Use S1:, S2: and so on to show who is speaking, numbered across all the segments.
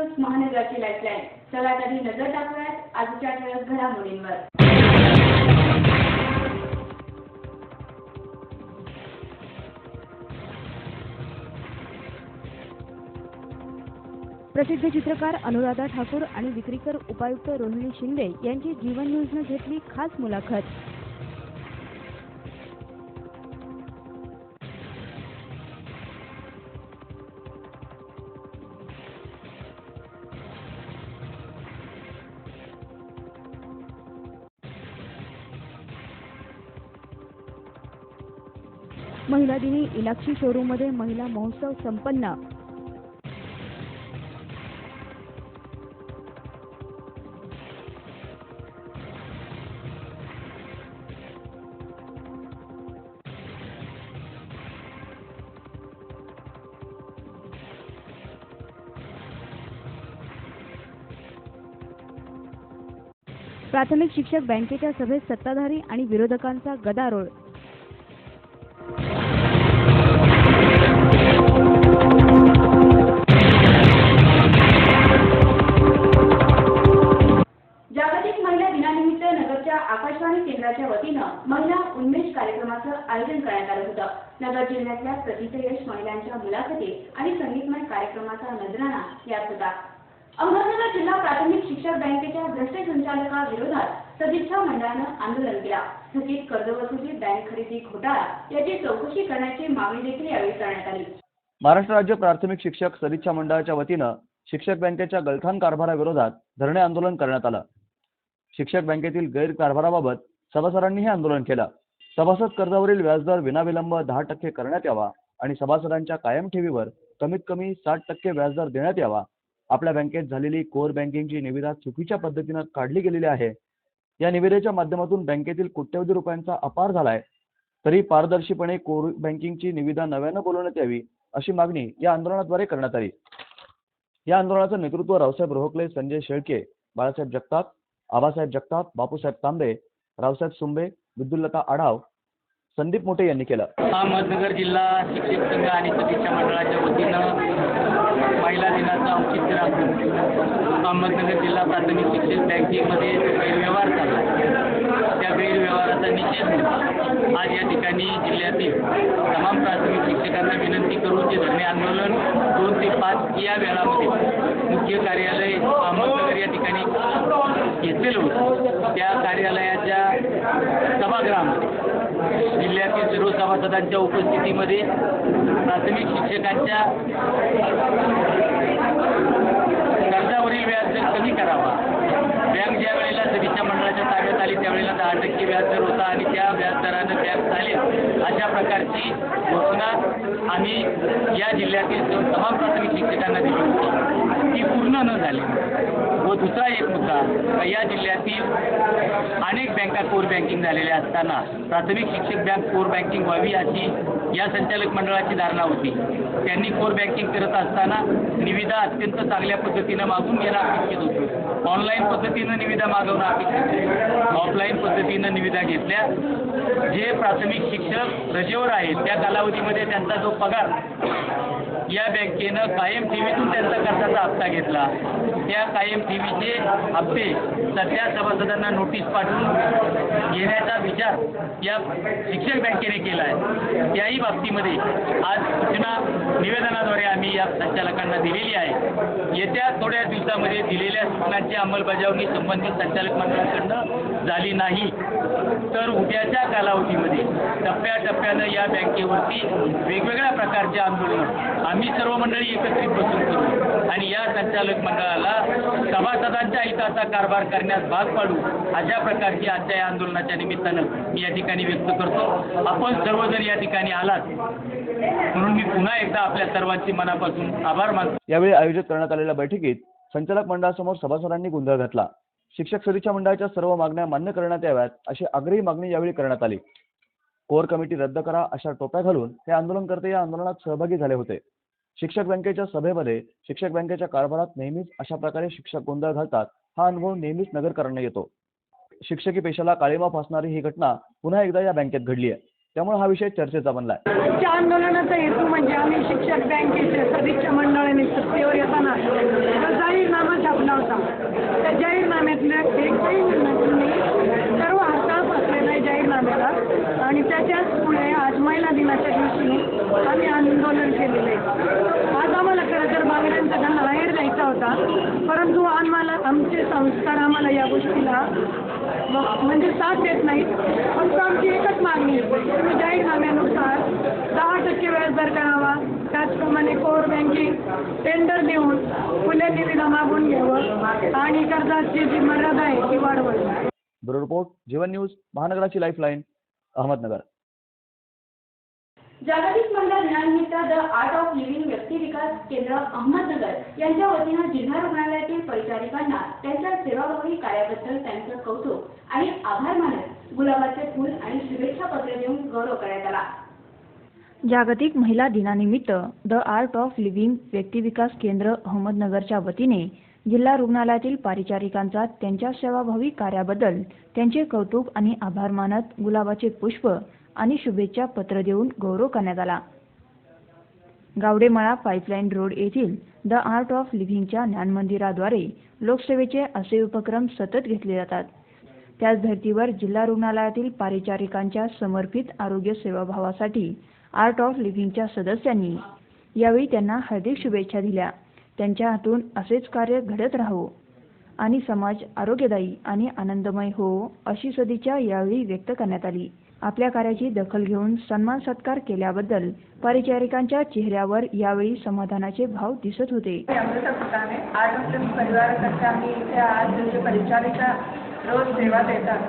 S1: News महानगराची lifeline. सगळ्यात आधी नजर टाकूयात आजच्या ठळक घडामोडींवर.
S2: प्रसिद्ध चित्रकार अनुराधा ठाकूर आणि विक्रीकर उपायुक्त रोहिणी शिंदे यांची जीवन न्यूजने घेतली खास मुलाखत. महिला दिनी इलाक्षी शोरूममध्ये महिला महोत्सव संपन्न. प्राथमिक शिक्षक बँकेच्या सभेत सत्ताधारी आणि विरोधकांचा गदारोळ.
S1: जागतिक महिला दिनानिमित्त नगरच्या आकाशवाणी केंद्राच्या वतीनं महिला उन्मेष कार्यक्रमाचं आयोजन करण्यात आलं होतं. नगर जिल्ह्यातल्या प्रतिथयश महिलांच्या मुलाखती आणि संगीतमय कार्यक्रमाचा नजराणा यात होता. अहमदनगर जिल्हा प्राथमिक शिक्षक बँकेच्या भ्रष्ट संचालकाविरोधात सदिच्छा मंडळानं आंदोलन केला. थकीत कर्जवसुली, बँक खरेदी घोटाळा याची चौकशी करण्याची मागणी देखील यावेळी करण्यात आली.
S3: महाराष्ट्र राज्य प्राथमिक शिक्षक सदिच्छा मंडळाच्या वतीनं शिक्षक बँकेच्या गलथान कारभाराविरोधात धरणे आंदोलन करण्यात आलं. शिक्षक बँकेतील गैरकारभाराबाबत सभासदांनी हे आंदोलन केलं. सभासद कर्जावरील व्याजदर विनाविलंब 10% करण्यात यावा आणि सभासदांच्या कायम ठेवीवर कमीत कमी 60% व्याजदर देण्यात यावा. आपल्या बँकेत झालेली कोर बँकिंगची निविदा चुकीच्या पद्धतीनं काढली गेलेली आहे. या निविदेच्या माध्यमातून बँकेतील कोट्यवधी रुपयांचा अपार झालाय. तरी पारदर्शीपणे कोर बँकिंगची निविदा नव्यानं बोलवण्यात यावी अशी मागणी या आंदोलनाद्वारे करण्यात आली. या आंदोलनाचं नेतृत्व रावसाहेब रोहकले, संजय शेळके, बाळासाहेब जगताप, आबासाहेब जगताप, बापूसाहेब तांबे, रावसाहेब सुंबे, विद्युल्लता आढाव, संदीप मोठे यांनी केलं.
S4: अहमदनगर जिल्हा शिक्षक संघ आणि सदिच्छा मंडळाच्या वतीनं महिला दिनाचं औचित्य राखून अहमदनगर जिल्हा प्राथमिक शिक्षक बँकेमध्ये गैरव्यवहार झाला. त्या गैरव्यवहाराचा निषेध म्हणून आज या ठिकाणी जिल्ह्यातील तमाम प्राथमिक शिक्षकांना विनंती करून जे धरणे आंदोलन 2 ते 5 या वेळामध्ये मुख्य कार्यालय अहमदनगर या ठिकाणी घेतलेलं होतं. त्या कार्यालयाच्या सभागृहामध्ये जिल्ह्यातील सर्व सभासदांच्या उपस्थितीमध्ये प्राथमिक शिक्षकांच्या कर्जावरील व्याजदर कमी करावा. बँक ज्या वेळेला सदिच्छा मंडळाच्या ताब्यात आली त्यावेळेला 10% व्याजदर होता आणि त्या व्याजदरानं बँक चालेल अशा प्रकारची घोषणा आम्ही या जिल्ह्यातील तमाम प्राथमिक शिक्षकांना दिली होती. ती पूर्ण न झाली. व दुसरा एक मुद्दा, या जिल्ह्यातील अनेक बँका कोर बँकिंग झालेल्या असताना प्राथमिक शिक्षक बँक कोर बँकिंग व्हावी अशी या संचालक मंडळाची धारणा होती. त्यांनी कोर बँकिंग करत असताना निविदा अत्यंत चांगल्या पद्धतीनं मागून घेणं अपेक्षित होतं. ऑनलाईन पद्धतीनं निविदा मागवणं अपेक्षित होतं. ऑफलाईन पद्धतीनं निविदा घेतल्या. जे प्राथमिक शिक्षक रजेवर आहेत त्या कालावधीमध्ये त्यांचा जो पगार या बँकेनं कायम ठेवीतून त्यांचा कर्जाचा हप्ता घेतला. त्या कायम ठेवीचे हप्ते सध्या सभासदांना नोटीस पाठवून घेण्याचा विचार या शिक्षक बँकेने केला आहे. त्याही बाबतीमध्ये आज सूचना निवेदनाद्वारे आम्ही या संचालकांना दिलेली आहे. येत्या थोड्या दिवसामध्ये दिलेल्या सूचनांची अंमलबजावणी संबंधित संचालक मंडळाकडनं झाली नाही तर उद्याच्या कालावधीमध्ये टप्प्याटप्प्यानं या बँकेवरती वेगवेगळ्या प्रकारचे आंदोलन आम्ही सर्व मंडळी एकत्रित बसून करू आणि या संचालक मंडळाला सभासदांच्या हिताचा कारभार करण्यास भाग पाडू अशा प्रकारची आजच्या या आंदोलनाच्या निमित्तानं मी या ठिकाणी व्यक्त करतो. आपण सर्वजण या ठिकाणी आलात म्हणून मी पुन्हा एकदा आपल्या सर्वांची मनापासून आभार मानतो.
S3: यावेळी आयोजित करण्यात आलेल्या बैठकीत संचालक मंडळासमोर सभासदांनी गोंधळ घातला. शिक्षक सदिच्छा मंडळाच्या सर्व मागण्या मान्य करण्यात याव्यात अशी आग्रही मागणी यावेळी करण्यात आली. कोर कमिटी रद्द करा अशा टोप्या घालून हे आंदोलनकर्ते या आंदोलनात सहभागी झाले होते. शिक्षक बँकेच्या सभेमध्ये शिक्षक बँकेच्या कारभारात नेहमीच अशा प्रकारे शिक्षक गोंधळ घालतात हा अनुभव नेहमीच नगरकरांना येतो. शिक्षकी पेशाला काळीमा फासणारी ही घटना पुन्हा एकदा या बँकेत घडली आहे. त्यामुळे हा विषय चर्चेचा बनलाय.
S5: आजच्या आंदोलनाचा हेतू म्हणजे आम्ही शिक्षक बँकेच्या सदिच्छा मंडळाने सत्तेवर येताना जाहीरनामा छापला होता. त्या जाहीरनाम्यातल्या एकही निर्णय सर्व हरताळ असलेला आहे जाहीरनाम्याला आणि त्याच्याचमुळे आज महिला दिनाच्या दिवशी आम्ही आंदोलन केलेलं आहे. आज आम्हाला खरं तर मागण्यांचा त्यांना बाहेर जायचा होता, परंतु आम्हाला आमचे संस्कार आम्हाला या गोष्टीला म्हणजे साथ देत नाहीत. फक्त आमची एकच मागणी आहे, तुम्ही जाहीरनाम्यानुसार 10% व्याजदर करावा, त्याचप्रमाणे कोर बँकिंग टेंडर देऊन खुल्या निविदा मागून घ्यावं आणि कर्जाची जी मर्यादा आहे ती वाढवावी.
S3: ब्युरो रिपोर्ट, जीवन न्यूज, महानगराची लाईफलाईन, अहमदनगर.
S1: जागतिक महिला दिनानिमित्त द आर्ट ऑफ लिव्हिंग व्यक्ती विकास केंद्र अहमदनगर यांच्या वतीनं जिल्हा रुग्णालयातील परिचारिकांना त्यांच्या सेवाभावी कार्याबद्दल त्यांचं कौतुक आणि आभार मानत गुलाबाचे फूल आणि शुभेच्छा पत्र देऊन गौरव करण्यात आला.
S2: जागतिक महिला दिनानिमित्त द आर्ट ऑफ लिव्हिंग व्यक्तिविकास केंद्र अहमदनगरच्या वतीने जिल्हा रुग्णालयातील परिचारिकांचा त्यांच्या सेवाभावी कार्याबद्दल त्यांचे कौतुक आणि आभार मानत गुलाबाचे पुष्प आणि शुभेच्छा पत्र देऊन गौरव करण्यात आला. गावडेमळा पाईपलाईन रोड येथील द आर्ट ऑफ लिव्हिंगच्या ज्ञानमंदिराद्वारे लोकसेवेचे असे उपक्रम सतत घेतले जातात. त्याच धर्तीवर जिल्हा रुग्णालयातील परिचारिकांच्या समर्पित आरोग्य सेवाभावासाठी आर्ट ऑफ लिव्हिंगच्या सदस्यांनी यावेळी त्यांना हार्दिक शुभेच्छा दिल्या. त्यांच्या हातून असेच कार्य घडत राहो आणि समाज आरोग्यदायी आणि आनंदमय हो अशी सदिच्छा यावेळी व्यक्त करण्यात आली. आपल्या कार्याची दखल घेऊन सन्मान सत्कार केल्याबद्दल परिचारिकांच्या चेहऱ्यावर यावेळी समाधानाचे भाव दिसत होते.
S5: अमृता फुटाणे आर्ट ऑफ लिव्हिंग परिवारातर्फे आम्ही इथे आज जे परिचारिका रोज सेवा देतात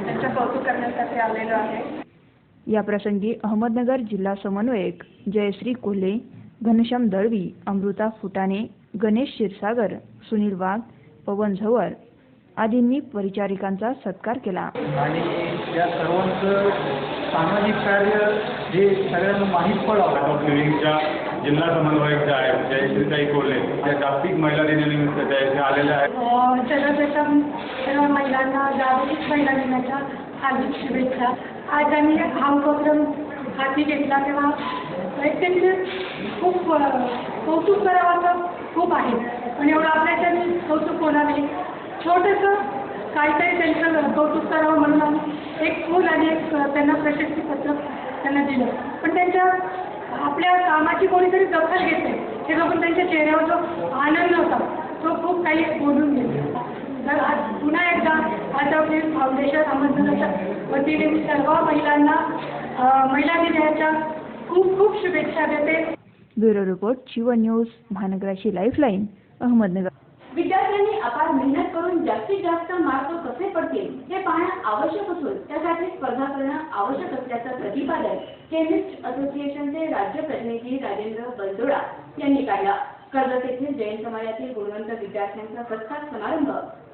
S5: त्यांच्या कौतुक करण्यासाठी आलेलो आहे.
S2: या प्रसंगी अहमदनगर जिल्हा समन्वयक जयश्री कोल्हे, घनश्याम दळवी, अमृता फुटाणे, गणेश क्षीरसागर, सुनील वाघ, पवन झवर आदींनी परिचारिकांचा सत्कार केला.
S6: आणि या सर्वांचं सामाजिक कार्य हे सगळ्यांना माहीत पडावं.
S7: आर्ट ऑफ लिव्हिंगच्या जिल्हा समन्वयक ज्या आहेत जयश्रीताई कोल्हे त्या जागतिक महिला दिनानिमित्त त्या इथे आलेल्या आहेत.
S5: सर्वप्रथम सर्व महिलांना जागतिक महिला दिनाच्या हार्दिक शुभेच्छा. आज आम्ही हा उपक्रम हाती घेतला तेव्हा त्यांचे खूप कौतुक करावं खूप आहे, पण एवढं आपल्याच्याने कौतुक होणार नाही. छोटंसं काहीतरी त्यांचं कौतुक करावं म्हणून आम्ही एक फूल आणि एक त्यांना प्रशस्तीपत्र त्यांना दिलं. पण त्यांच्या आपल्या कामाची कोणीतरी दखल घेते हे बघून त्यांच्या चेहऱ्यावर जो आनंद होता तो खूप काही बोलून गेला. तर आज पुन्हा एकदा आर्ट ऑफ लिव्हिंग फाउंडेशन अहमदनगरच्या वतीने मी सर्व महिलांना महिला दिनाच्या खूप खूप शुभेच्छा देते.
S2: ब्युरो रिपोर्ट, जीवन न्यूज, महानगराची लाईफलाईन, अहमदनगर.
S1: विद्यार्थ्यांनी अपार मेहनत करून जास्तीत जास्त मार्क कसे पडतील हे पाहणं आवश्यक असून त्यासाठी स्पर्धा करणं आवश्यक असल्याचं प्रतिपादन केमिस्ट असोसिएशनचे राज्य प्रतिनिधी राजेंद्र बलदोडा यांनी काढलं. कर्जत येथील जैन समाजातील गुणवंत विद्यार्थ्यांचा सत्कार समारंभ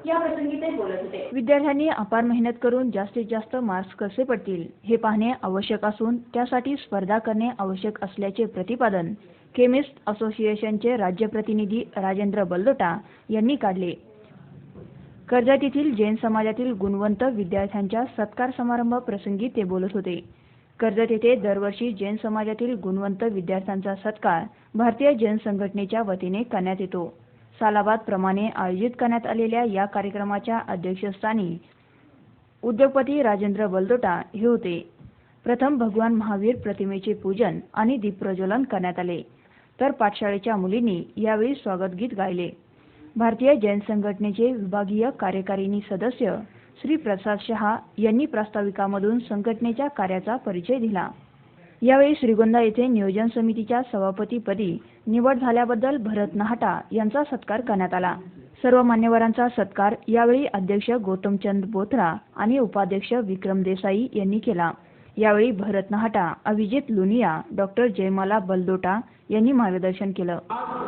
S1: या प्रसंगी ते बोलत होते.
S2: विद्यार्थ्यांनी अपार मेहनत करून जास्तीत जास्त मार्क्स कसे पडतील हे पाहणे आवश्यक असून त्यासाठी स्पर्धा करणे आवश्यक असल्याचे प्रतिपादन केमिस्ट असोसिएशनचे राज्य प्रतिनिधी राजेंद्र बलदोटा यांनी काढले. कर्जत येथील जैन समाजातील गुणवंत विद्यार्थ्यांच्या सत्कार समारंभ प्रसंगी ते बोलत होते. कर्जत येथे दरवर्षी जैन समाजातील गुणवंत विद्यार्थ्यांचा सत्कार भारतीय जैन संघटनेच्या वतीने करण्यात येतो. सालाबाद प्रमाणे आयोजित करण्यात आलेल्या या कार्यक्रमाच्या अध्यक्षस्थानी उद्योगपती राजेंद्र बलदोटा हे होते. प्रथम भगवान महावीर प्रतिमेचे पूजन आणि दीपप्रज्वलन करण्यात आले, तर पाठशाळेच्या मुलींनी यावेळी स्वागत गीत गायले. भारतीय जैन संघटनेचे विभागीय कार्यकारिणी सदस्य श्री प्रसाद शहा यांनी प्रास्ताविकामधून संघटनेच्या कार्याचा परिचय दिला. यावेळी श्रीगोंदा येथे नियोजन समितीच्या सभापतीपदी निवड झाल्याबद्दल भरत नहाटा यांचा सत्कार करण्यात आला. सर्व मान्यवरांचा सत्कार यावेळी अध्यक्ष गौतमचंद बोथरा आणि उपाध्यक्ष विक्रम देसाई यांनी केला. यावेळी भरत नहाटा, अभिजित लुनिया, डॉक्टर जयमाला बलदोटा यांनी मार्गदर्शन केलं.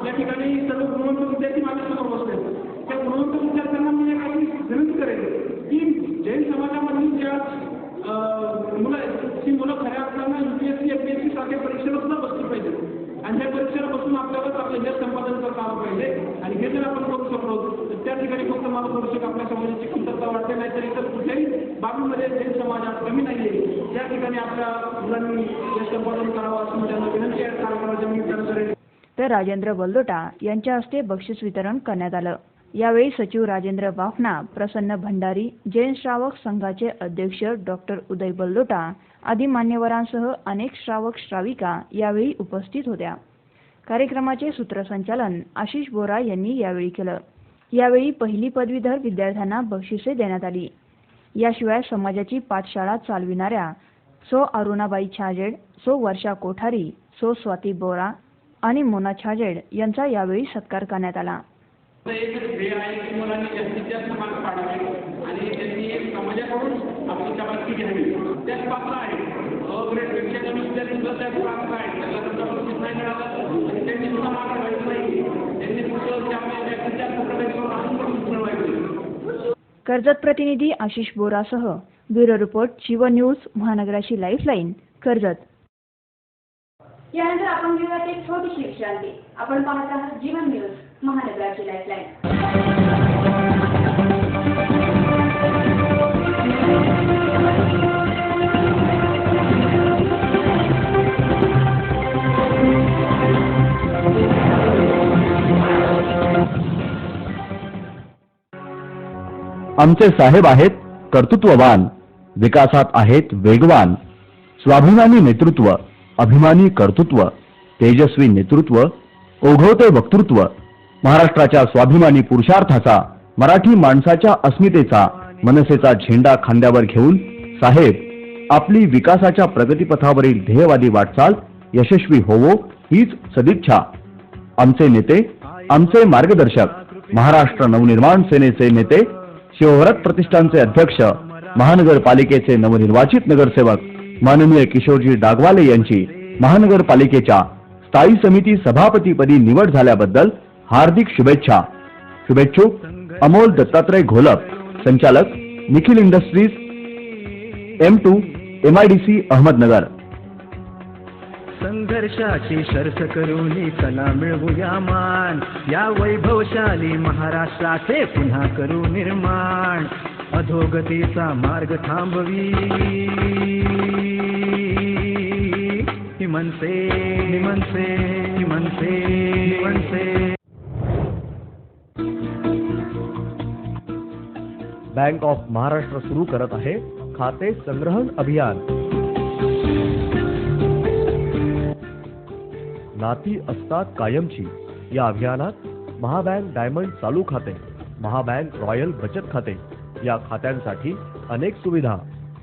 S6: या ठिकाणी सर्व गुणवंत विद्यार्थी माझ्यासमोर बसले. त्या गुणवंत विद्यार्थ्यांना मी एक विनंती करेन की जैन समाजामधील ज्या मुलं आहेत ती मुलं खऱ्या अर्थानं UPSC FPSC सारख्या परीक्षेला सुद्धा बसली पाहिजे आणि त्या परीक्षेला बसून आपल्यालाच आपलं जग संपादन करता आलं पाहिजे. आणि हे जर आपण करू शकलो तर त्या ठिकाणी फक्त मला थोडीशी आपल्या समाजाची कमतरता वाटते, नाहीतर इतर कुठल्याही बाबीमध्ये जैन समाजात कमी नाही आहे या ठिकाणी आपल्या मुलांनी यश संपादन करावं असं माझ्या विनंती आहे. कार्यक्रमाच्या निमित्तानं
S2: तर राजेंद्र बलदोटा यांच्या हस्ते बक्षीस वितरण करण्यात आलं. यावेळी सचिव राजेंद्र वाफना, प्रसन्न भंडारी, जैन श्रावक संघाचे अध्यक्ष डॉक्टर उदय बलदोटा आदी मान्यवरांसह अनेक श्रावक श्राविका यावेळी उपस्थित होत्या. कार्यक्रमाचे सूत्रसंचालन आशिष बोरा यांनी यावेळी केलं. यावेळी पहिली पदवीधर विद्यार्थ्यांना बक्षिसे देण्यात आली. याशिवाय समाजाची पाठशाळा चालविणाऱ्या सो अरुणाबाई छाजेड, सो वर्षा कोठारी, सो स्वाती बोरा आणि मोना छाजेड यांचा यावेळी सत्कार करण्यात आला.
S6: एकच ध्येय आहे की मुलांनी जास्तीत जास्त मार्क पाडावे आणि त्यांनी एक समाजाकडून आपली शाबासकी घ्यावी. त्याच पात्र आहे ग्रेडपेक्षा कमी विद्यार्थी सुद्धा त्याच पात्र आहे. त्याला सुद्धा बक्षीस नाही मिळालं आणि त्यांनी सुद्धा मार्क व्हायचं नाही. त्यांनी पुढचं त्यामुळे जास्तीत जास्त प्रकारे अजून बक्षीस मिळवायचे.
S2: कर्जत प्रतिनिधी आशिष बोरासह ब्युरो रिपोर्ट शिव न्यूज, महानगराची लाईफलाईन, कर्जत.
S1: यानंतर आपण घेऊयात एक छोटीशी विश्रांती. आपण पाहत आहात जीवन न्यूज, महानगराची लाईफलाईन.
S3: आमचे साहेब आहेत कर्तृत्ववान, विकासात आहेत वेगवान, स्वाभिमानी नेतृत्व, अभिमानी कर्तृत्व, तेजस्वी नेतृत्व, ओघवते वक्तृत्व, महाराष्ट्राच्या स्वाभिमानी पुरुषार्थाचा, मराठी माणसाच्या अस्मितेचा, मनसेचा झेंडा खांद्यावर घेऊन साहेब आपली विकासाच्या प्रगतीपथावरील ध्येयवादी वाटचाल यशस्वी होवो हीच सदिच्छा. आमचे नेते, आमचे मार्गदर्शक, महाराष्ट्र नवनिर्माण सेनेचे नेते, शिवव्रत प्रतिष्ठानचे अध्यक्ष, महानगरपालिकेचे नवनिर्वाचित नगरसेवक माननीय किशोरजी डागवाले यांची महानगरपालिकेच्या स्थायी समिती सभापतीपदी निवड झाल्याबद्दल हार्दिक शुभेच्छा. शुभेच्छुक अमोल दत्तात्रय घोलप, संचालक Nikhil industries, M2 MIDC Ahmednagar.
S8: संघर्षाची शर्थ करून चला मिळवूया मान, या वैभवशाली महाराष्ट्राचे पुन्हा करू निर्माण, अधोगतीचा मार्ग थांबवी ही मनसे, मनसे, मनसे, मनसे.
S3: बँक ऑफ महाराष्ट्र सुरू करत आहे खाते संग्रहण अभियान. नाती असतात कायमची या अभियानात महाबँक डायमंड चालू खाते, महाबँक रॉयल बचत खाते या खात्यांसाठी अनेक सुविधा.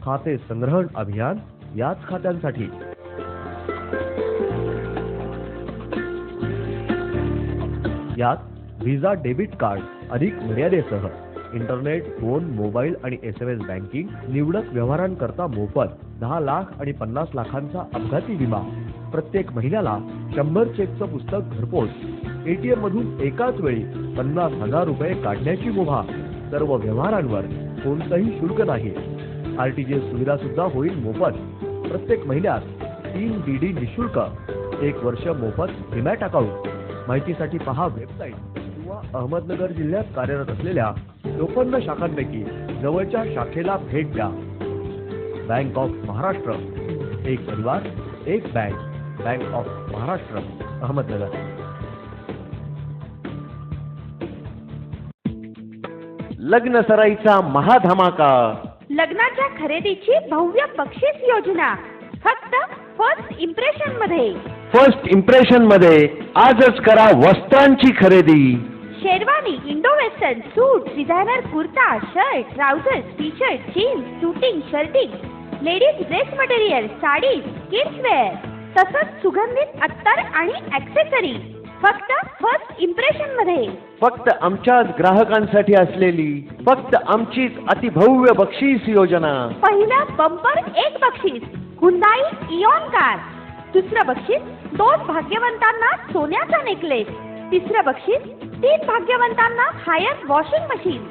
S3: खाते संग्रहण अभियान याच खात्यांसाठी. यात व्हिसा डेबिट कार्ड अधिक मर्यादेसह, इंटरनेट, फोन, मोबाईल आणि SMS बँकिंग, निवडक व्यवहारांकरता मोफत, 10 लाख आणि 50 लाखांचा अपघाती विमा, प्रत्येक महिन्याला 100 चेकचं पुस्तक घरपोच, ATM मधून एकाच वेळी 50,000 रुपये काढण्याची मुभा, सर्व व्यवहारांवर कोणतंही शुल्क नाही. RTGS सुविधा सुद्धा होईल मोफत. प्रत्येक महिन्यात 3 DD निशुल्क, 1 वर्ष मोफत डीमॅट अकाउंट. माहितीसाठी पहा वेबसाईट किंवा अहमदनगर जिल्ह्यात कार्यरत असलेल्या 54 शाखांपैकी जवळच्या शाखेला भेट द्या. बँक ऑफ महाराष्ट्र, एक परिवार, एक bank. Bank of Maharashtra, Ahmednagar.
S9: लग्न सराईचा महाधमाका,
S10: लग्नाच्या खरेदीची भव्य बक्षीस योजना फक्त फर्स्ट इम्प्रेशन मध्ये.
S9: फर्स्ट इम्प्रेशन मध्ये आजच करा वस्त्रांची खरेदी.
S10: Sherwani, Indo western, suit, designer kurta, shirt, trousers, T shirt, jeans, shooting, shirting, ladies dress material, sari, kids wear, तसंच सुगंधित अत्तर आणि ॲक्सेसरी फक्त फर्स्ट इम्प्रेशन मध्ये.
S9: फक्त आमच्याच ग्राहकांसाठी असलेली, फक्त आमचीच अतिभव्य बक्षीस योजना.
S10: पहिलं बंपर एक बक्षीस हुंदाई इऑन कार. दुसरं बक्षीस 2 भाग्यवंतांना सोन्याचा नेकलेस. तिसरं बक्षीस 3 भाग्यवंतांना हायर वॉशिंग मशीन.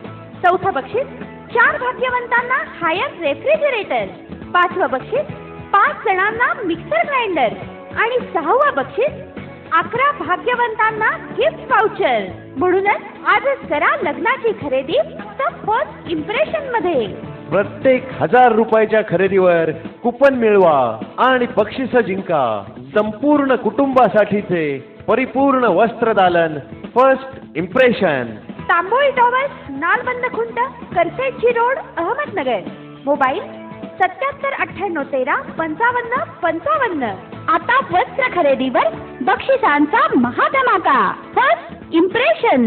S10: चौथं बक्षीस 4 भाग्यवंतांना हायर रेफ्रिजरेटर. 5वं बक्षीस 5 जणांना मिक्सर ग्राइंडर. आणि 6वं बक्षीस 11 भाग्यवंतांना गिफ्ट वाउचर. म्हणूनच आजच करा लग्नाची खरेदी फक्त फर्स्ट इम्प्रेशन मध्ये.
S9: प्रत्येक 1000 रुपयाच्या खरेदीवर कुपन मिळवा आणि बक्षीस जिंका. संपूर्ण कुटुंबासाठीचे परिपूर्ण वस्त्रदालन first impression.
S10: Tamboli towers, Nalband Khunt, करसेटची रोड, अहमदनगर. मोबाईल 7798135555. आता वस्त्र खरेदीवर बक्षिसांचा महाधमाका. First impression.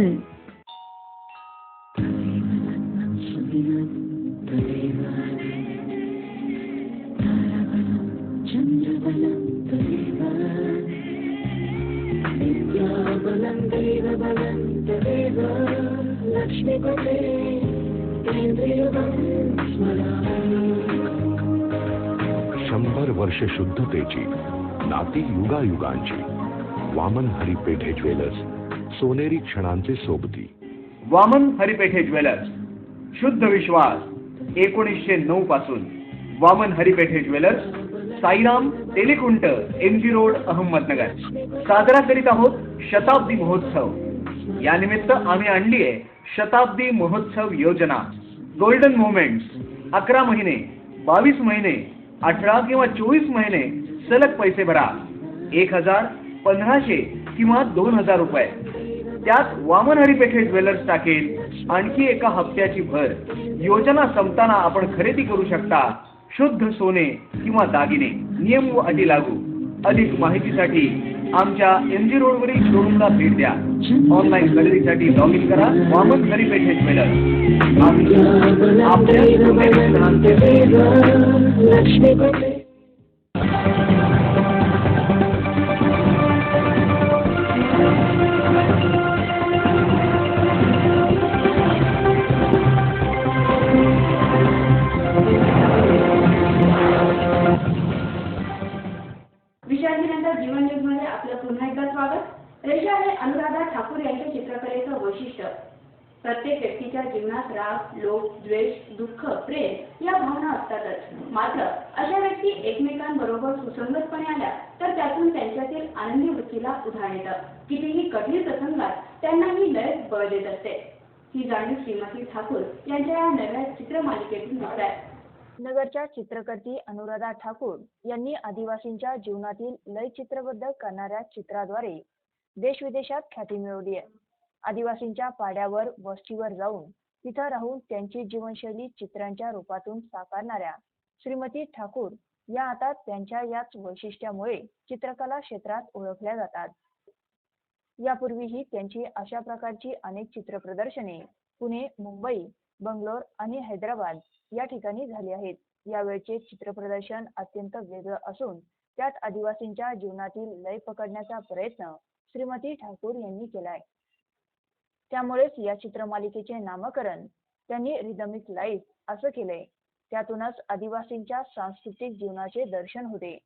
S11: शंभर वर्ष शुद्धतेची, नाती युगायुगांची. वामन हरिपेठे ज्वेलर्स, सोनेरी क्षणांचे सोबती.
S12: वामन हरिपेठे ज्वेलर्स, शुद्ध विश्वास 1909 पासून. Waman Haripethe jewellers, Sairam Telikunt, MG road, Ahmednagar. साजरा करीत आहोत शताब्दी महोत्सव. या निमित्त आम्ही आणली आहे शताब्दी महोत्सव योजना. Golden moments. 11 महिने, 22 महिने, 18 किंवा 24 महिने सलग पैसे भरा. 1000, 1500 किंवा 2000 रुपये. त्यात वामन हरिपेठे ज्वेलर्स टाकेल आणखी एका हप्त्याची भर. योजना संपताना आपण खरेदी करू शकता शुद्ध सोने किंवा दागिने. नियम व अटी लागू. अधिक माहितीसाठी आमच्या MG रोडवरील शोरूमला भेट द्या. ऑनलाईन खरेदीसाठी लॉग इन करा वामन हरिपेठे ज्वेलर्स. आपल्या
S1: विश्रांतीनंतर जीवन न्यूजमध्ये आपलं पुन्हा एकदा स्वागत. रेषा हे अनुराधा ठाकूर यांच्या चित्रकलेचं वैशिष्ट्य. प्रत्येक व्यक्तीच्या जीवनात राग, लोभ, द्वेष, दुःख, प्रेम या भावना असतातच. मात्र अशा व्यक्ती एकमेकांबरोबर सुसंगतपणे आल्या तर त्यातून त्यांच्यातील आनंदी वृत्तीला उधाण येतं. कितीही कठीण प्रसंगात त्यांना ही लय बळ देत असते. ही जाणीव श्रीमती ठाकूर यांच्या या नव्या चित्रमालिकेतून दिसत आहे.
S2: नगरच्या चित्रकर्ती अनुराधा ठाकूर यांनी आदिवासींच्या जीवनातील लय चित्रबद्ध करणाऱ्या चित्राद्वारे देशविदेशात ख्याती मिळवली आहे. आदिवासींच्या पाड्यावर, वस्तीवर जाऊन तिथं राहून त्यांची जीवनशैली चित्रांच्या रूपातून साकारणाऱ्या श्रीमती ठाकूर या आता त्यांच्या याच वैशिष्ट्यामुळे चित्रकला क्षेत्रात ओळखल्या जातात. यापूर्वीही त्यांची अशा प्रकारची अनेक चित्रप्रदर्शने पुणे, मुंबई, बंगलोर आणि हैदराबाद या ठिकाणी झाली आहेत. यावेळचे चित्रप्रदर्शन अत्यंत वेगळं असून त्यात आदिवासींच्या जीवनातील लय पकडण्याचा प्रयत्न श्रीमती ठाकूर यांनी केलाय. त्यामुळेच या चित्रमालिकेचे नामकरण त्यांनी रिदमिक लाईफ असं केलंय. त्यातूनच आदिवासींच्या सांस्कृतिक जीवनाचे दर्शन होते.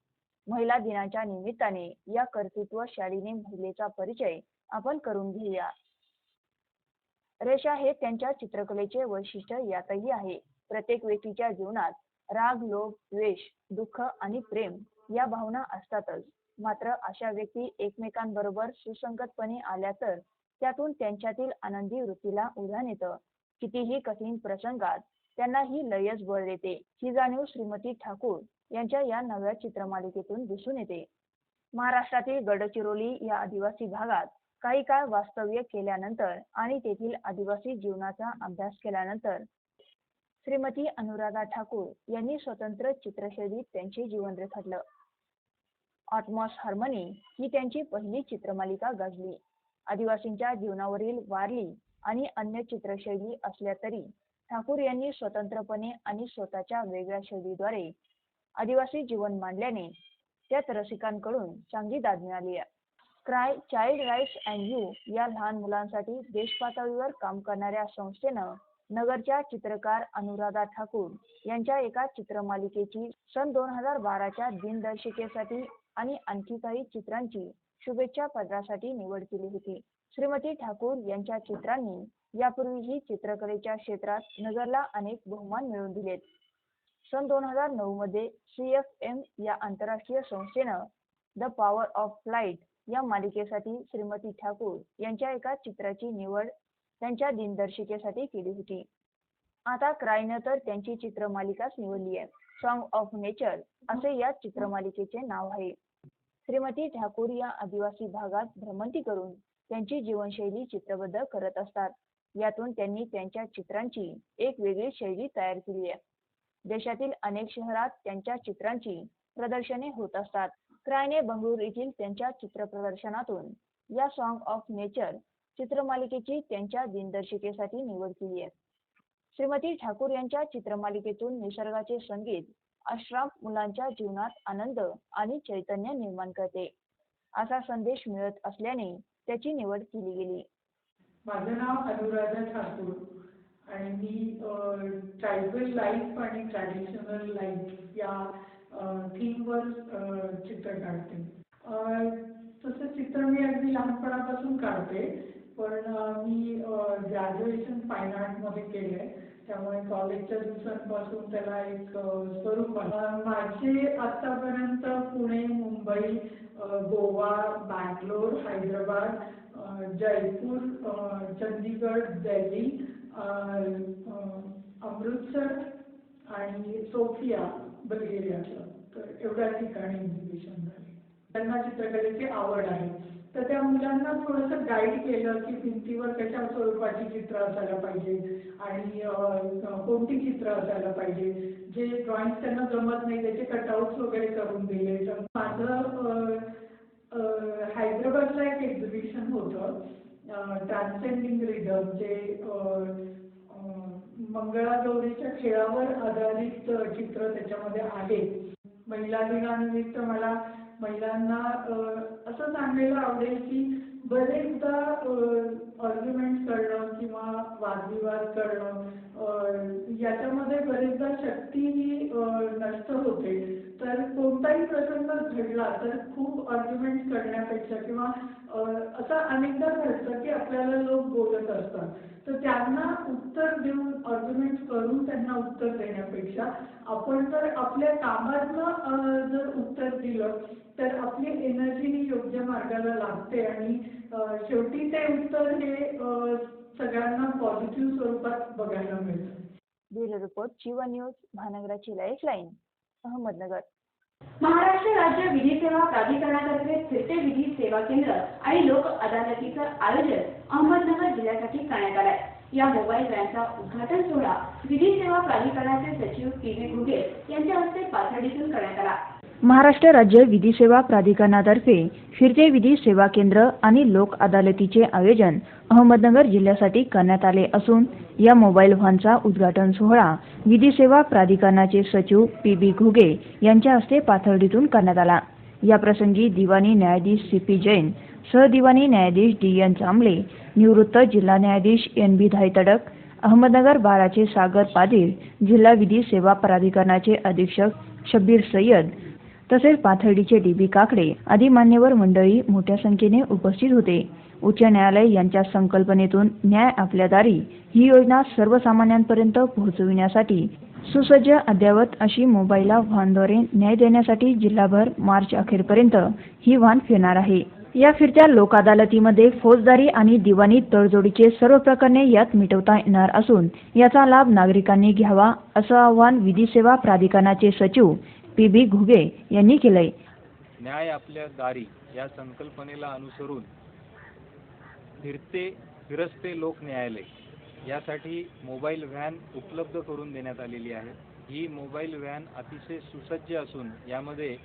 S2: महिला दिनाच्या निमित्ताने या कर्तृत्वशालीने महिलेचा परिचय आपण करून घेऊया. रेषा हे त्यांच्या चित्रकलेचे वैशिष्ट्य यातही आहे. प्रत्येक व्यक्तीच्या जीवनात राग, लोभ, द्वेष, दुःख आणि प्रेम या भावना असतातच. मात्र अशा व्यक्ती एकमेकांबरोबर सुसंगतपणे आल्या तर त्यातून त्यांच्यातील आनंदी वृत्तीला उधाण येतं. कितीही कठीण प्रसंगात त्यांना ही लयच बळ देते. ही जाणीव श्रीमती ठाकूर यांच्या या नव्या चित्रमालिकेतून दिसून येते. महाराष्ट्रातील गडचिरोली या आदिवासी भागात काही काळ वास्तव्य केल्यानंतर आणि तेथील आदिवासी जीवनाचा अभ्यास केल्यानंतर श्रीमती अनुराधा ठाकूर यांनी स्वतंत्र चित्रशैलीत त्यांचे जीवन रेखाटलं. ऑटमॉस हार्मनी ही त्यांची पहिली चित्रमालिका गाजली. आदिवासींच्या जीवनावरील वारली आणि अन्य चित्रशैली असल्या तरी ठाकूर यांनी स्वतंत्रपणे आणि स्वतःच्या वेगळ्या शैलीद्वारे आदिवासी जीवन मांडल्याने त्यात रसिकांकडून चांगली दाद मिळाली. CRY child rights and you या लहान मुलांसाठी देशपातळीवर काम करणाऱ्या संस्थेनं नगरच्या चित्रकार अनुराधा ठाकूर यांच्या एका चित्रमालिकेची सन 2012च्या दिनदर्शिकेसाठी आणि आणखी काही चित्रांची शुभेच्छा पत्रासाठी निवड केली होती. श्रीमती ठाकूर यांच्या चित्रांनी यापूर्वीही चित्रकलेच्या क्षेत्रात नगरला अनेक बहुमान मिळवून दिलेत. सन 2009 मध्ये CFM या आंतरराष्ट्रीय संस्थेनं द पॉवर ऑफ फ्लाइट या मालिकेसाठी श्रीमती ठाकूर यांच्या एका चित्राची निवड त्यांच्या दिनदर्शिकेसाठी केली होती. आता क्रायनं तर त्यांची चित्रमालिकाच निवडली आहे. सॉन्ग ऑफ नेचर असे या चित्रमालिकेचे नाव आहे. श्रीमती ठाकूर या आदिवासी भागात भ्रमंती करून त्यांची जीवनशैली चित्रबद्ध करत असतात. यातून त्यांनी त्यांच्या चित्रांची एक वेगळी शैली तयार केली आहे. देशातील अनेक शहरात त्यांच्या चित्रांची प्रदर्शने होत असतात. क्रायने बंगळुरू येथील त्यांच्या चित्र प्रदर्शनातून या सॉन्ग ऑफ नेचर चित्रमालिकेची त्यांच्या दिनदर्शिकेसाठी निवड केली आहे. श्रीमती ठाकूर यांच्या चित्रमालिकेतून निसर्गाचे संगीत अश्राफ मुलांच्या जीवनात आनंद आणि चैतन्य निर्माण करते असा संदेश मिळत असल्याने त्याची निवड केली गेली.
S5: माझं नाव अनुराधा ठाकूर आणि मी ट्रायबल लाईफ आणि ट्रॅडिशनल लाईफ या थीमवर चित्र काढते. तसं चित्र मी अगदी लहानपणापासून काढते, पण मी ग्रॅज्युएशन फाईन आर्टमध्ये केलं आहे, त्यामुळे कॉलेजच्या दिवसांपासून त्याला एक स्वरूप आहे. माझे आत्तापर्यंत पुणे, मुंबई, गोवा, बँगलोर, हैदराबाद, जयपूर, चंदीगड, दिल्ली, अमृतसर आणि सोफिया बल्गेरियाचं, तर एवढ्या ठिकाणी एक्झिबिशन झाले. त्यांना चित्रकलेची आवड आहे, तर त्या मुलांना थोडंसं गाईड केलं की भिंतीवर कशा स्वरूपाची चित्र असायला पाहिजे आणि कोणती चित्र असायला पाहिजे. जे ड्रॉइंग त्यांना जमत नाही त्याचे कटआउट्स वगैरे करून दिले. तर माझं हैदराबादला एक एक्झिबिशन होतं ट्रान्सेंडिंग रिदम, जे मंगळागौरीच्या खेळावर आधारित चित्र त्याच्यामध्ये आहे. महिला दिनानिमित्त मला महिलांना असं सांगायला आवडेल की बरेचदा आर्ग्युमेंट करणं किंवा वादविवाद करणं याच्यामध्ये बरेचदा शक्ती ही नष्ट होते. तर कोणताही प्रसंग घडला तर खूप आर्ग्युमेंट करण्यापेक्षा किंवा असं अनेकदा घडतं की आपल्याला लोक बोलत असतात, तर त्यांना उत्तर देऊन आर्ग्युमेंट करून त्यांना उत्तर देण्यापेक्षा आपण जर आपल्या कामातनं जर उत्तर दिलं तर आपली एनर्जी ही योग्य मार्गाला लागते आणि शेवटी ते उत्तर हे सगळ्यांना पॉझिटिव्ह स्वरूपात बघायला मिळतं.
S2: ब्युरो रिपोर्ट जीवा न्यूज, महानगराची लाईफलाईन, अहमदनगर.
S1: महाराष्ट्र राज्य विधी सेवा प्राधिकरणातर्फे फिरते विधी सेवा केंद्र आणि लोक अदालतीचं आयोजन अहमदनगर जिल्ह्यासाठी करण्यात आलं आहे. या मोबाईल व्हॅनचा उद्घाटन सोहळा विधी सेवा प्राधिकरणाचे सचिव पी.व्ही. घुगे यांच्या हस्ते पाथर्डीतून करण्यात आला.
S2: महाराष्ट्र राज्य विधी सेवा प्राधिकरणातर्फे फिरते विधी सेवा केंद्र आणि लोक अदालतीचे आयोजन अहमदनगर जिल्ह्यासाठी करण्यात आले असून या मोबाईल व्हॅनचा उद्घाटन सोहळा विधी सेवा प्राधिकरणाचे सचिव पी.बी. घुगे यांच्या हस्ते पाथर्डीतून करण्यात आला. या प्रसंगी दिवाणी न्यायाधीश सी.पी. जैन, सहदिवाणी न्यायाधीश डी.एन. चांबले, निवृत्त जिल्हा न्यायाधीश एन.बी. धायतडक, अहमदनगर बाराचे सागर पादीर, जिल्हा विधी सेवा प्राधिकरणाचे अधीक्षक शब्बीर सय्यद तसेच पाथर्डीचे डी.बी. काकडे आदी मान्यवर मंडळी मोठ्या संख्येने उपस्थित होते. उच्च न्यायालय यांच्या संकल्पनेतून न्याय आपल्या दारी ही योजना सर्वसामान्यांपर्यंत पोहोचविण्यासाठी सुसज्ज अद्ययावत अशी मोबाईल व्हॅनद्वारे न्याय देण्यासाठी जिल्हाभर मार्च अखेरपर्यंत ही व्हॅन फिरणार आहे. या फिरत्या लोक अदालतीमध्ये फौजदारी आणि दिवाणी तडजोडीचे सर्व प्रकरणे यात मिटवता येणार असून याचा लाभ नागरिकांनी घ्यावा असं आवाहन विधी सेवा प्राधिकरणाचे सचिव पी.बी. घुगे यांनी केलंय.
S13: न्याय आपल्या दारी या संकल्पनेला अनुसरून फिरस्ते लोक न्यायालय यासाठी मोबाईल व्हॅन उपलब्ध करून देण्यात आलेली आहे. ही मोबाईल व्हॅन अतिशय सुसज्ज असून यामध्ये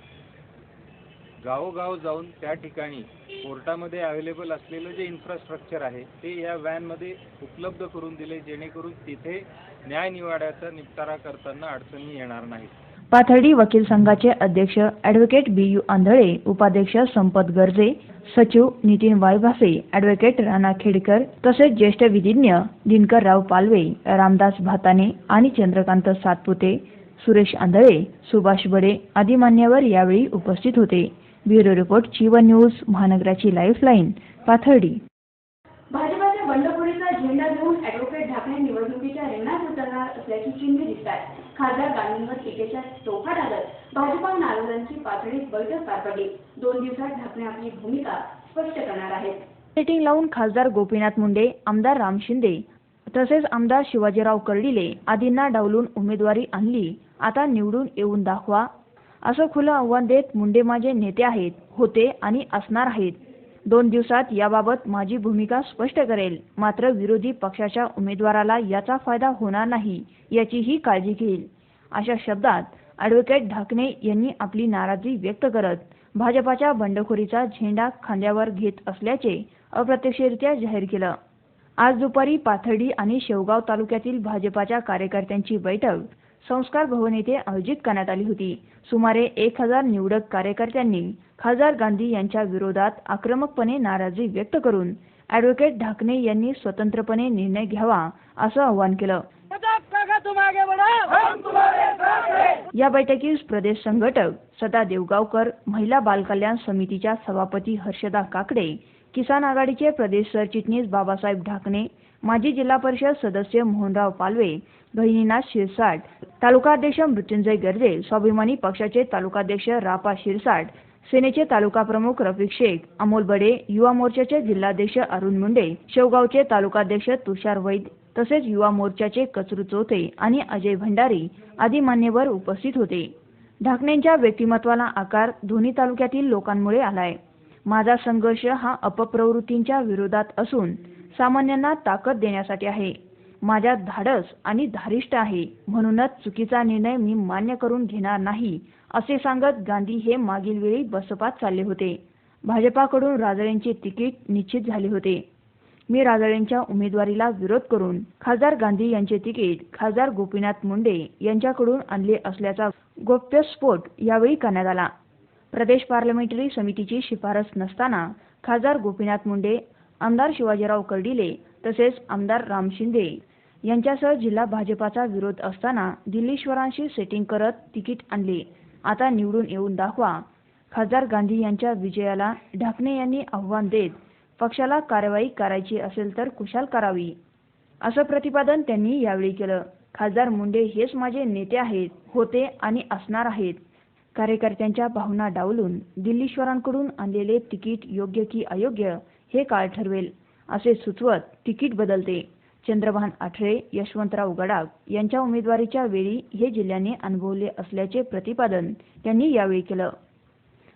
S13: गावोगाव जाऊन त्या ठिकाणी कोर्टामध्ये अवेलेबल असलेलं जे इन्फ्रास्ट्रक्चर आहे ते या व्हॅनमध्ये उपलब्ध करून दिले, जेणेकरून तिथे न्याय निवाड्याचा निपटारा करताना अडचणी येणार नाहीत.
S2: पाथर्डी वकील संघाचे अध्यक्ष ॲडव्होकेट बी.यू. आंधळे, उपाध्यक्ष संपत गर्जे, सचिव नितीन वायभासे, ॲडव्होकेट राणा खेडकर तसेच ज्येष्ठ विधिज्ञ दिनकरराव पालवे, रामदास भाताने आणि चंद्रकांत सातपुते, सुरेश आंधळे, सुभाष बडे आदी मान्यवर यावेळी उपस्थित होते. ब्युरो रिपोर्ट जीवन न्यूज, महानगराची लाईफलाईन, पाथर्डी.
S1: भाजपाच्या बंडखोरीचा झेंडा घेऊन ॲडव्होकेट ढाकणे निवडणुकीच्या रिंगणात उतरणार असल्याची चिन्हे दिसत आहेत. खासदार गांधींवर टीकेच्या तोफा डागत भाजपा नाराजांची पाथर्डीत बैठक पार पडली. 2 दिवसात ढाकणे आपली भूमिका स्पष्ट करणार आहेत.
S2: सेटिंग लावून खासदार गोपीनाथ मुंडे, आमदार राम शिंदे तसेच आमदार शिवाजीराव कर्डिले आदींना डावलून उमेदवारी आणली, आता निवडून येऊन दाखवा, असं खुलं आव्हान देत मुंडे माझे नेते आहेत, होते आणि असणार आहेत. 2 दिवसात याबाबत माझी भूमिका स्पष्ट करेल. मात्र विरोधी पक्षाच्या उमेदवाराला याचा फायदा होणार नाही याचीही काळजी घेईल. अशा शब्दात ॲडव्होकेट ढाकणे यांनी आपली नाराजी व्यक्त करत भाजपाच्या बंडखोरीचा झेंडा खांद्यावर घेत असल्याचे अप्रत्यक्षरित्या जाहीर केलं. आज दुपारी पाथर्डी आणि शेवगाव तालुक्यातील भाजपाच्या कार्यकर्त्यांची बैठक संस्कार भवन येथे आयोजित करण्यात आली होती. सुमारे 1000 निवडक कार्यकर्त्यांनी खासदार गांधी यांच्या विरोधात आक्रमकपणे नाराजी व्यक्त करून ॲडव्होकेट ढाकणे यांनी स्वतंत्रपणे निर्णय घ्यावा असं आवाहन केलं. या बैठकीस प्रदेश संघटक सदा देवगावकर, महिला बालकल्याण समितीच्या सभापती हर्षदा काकडे, किसान आघाडीचे प्रदेश सरचिटणीस बाबासाहेब ढाकणे, माजी जिल्हा परिषद सदस्य मोहनराव पालवे, गहिनीनाथ शिरसाट, तालुकाध्यक्ष मृत्युंजय गर्जे, स्वाभिमानी पक्षाचे तालुकाध्यक्ष रापा शिरसाट, सेनेचे तालुका प्रमुख रफिक शेख, अमोल बडे, युवा मोर्चाचे जिल्हाध्यक्ष अरुण मुंडे, शेवगावचे तालुकाध्यक्ष तुषार वैद, तसेच युवा मोर्चाचे कचरू चौथे आणि अजय भंडारी आदी मान्यवर उपस्थित होते. ढाकणेंच्या व्यक्तिमत्वाला आकार दोन्ही तालुक्यातील लोकांमुळे आलाय. माझा संघर्ष हा अपप्रवृत्तींच्या विरोधात असून सामान्यांना ताकद देण्यासाठी आहे. माझ्यात धाडस आणि धारिष्ट आहे, म्हणूनच चुकीचा निर्णय मी मान्य करून घेणार नाही असे सांगत गांधी हे मागील वेळी बसपात चालले होते. भाजपाकडून राजळेंचे तिकीट निश्चित झाले होते. मी राजळेंच्या उमेदवारीला विरोध करून खासदार गांधी यांचे तिकीट खासदार गोपीनाथ मुंडे यांच्याकडून आणले असल्याचा गौप्यस्फोट यावेळी करण्यात आला. प्रदेश पार्लमेंटरी समितीची शिफारस नसताना खासदार गोपीनाथ मुंडे, आमदार शिवाजीराव कर्डिले तसेच आमदार राम शिंदे यांच्यासह जिल्हा भाजपाचा विरोध असताना दिल्लीश्वरांशी सेटिंग करत तिकीट आणले. आता निवडून येऊन दाखवा. खासदार गांधी यांच्या विजयाला ढाकणे यांनी आव्हान देत पक्षाला कारवाई करायची असेल तर कुशाल करावी, असं प्रतिपादन त्यांनी यावेळी केलं. खासदार मुंडे हेच माझे नेते आहेत, होते आणि असणार आहेत. कार्यकर्त्यांच्या भावना डावलून दिल्लीश्वरांकडून आणलेले तिकीट योग्य की अयोग्य हे काळ ठरवेल, असे सुचवत तिकीट बदलते. चंद्रभान आठरे, यशवंतराव गडाख यांच्या उमेदवारीच्या वेळी हे जिल्ह्याने अनुभवले असल्याचे प्रतिपादन त्यांनी यावेळी केलं.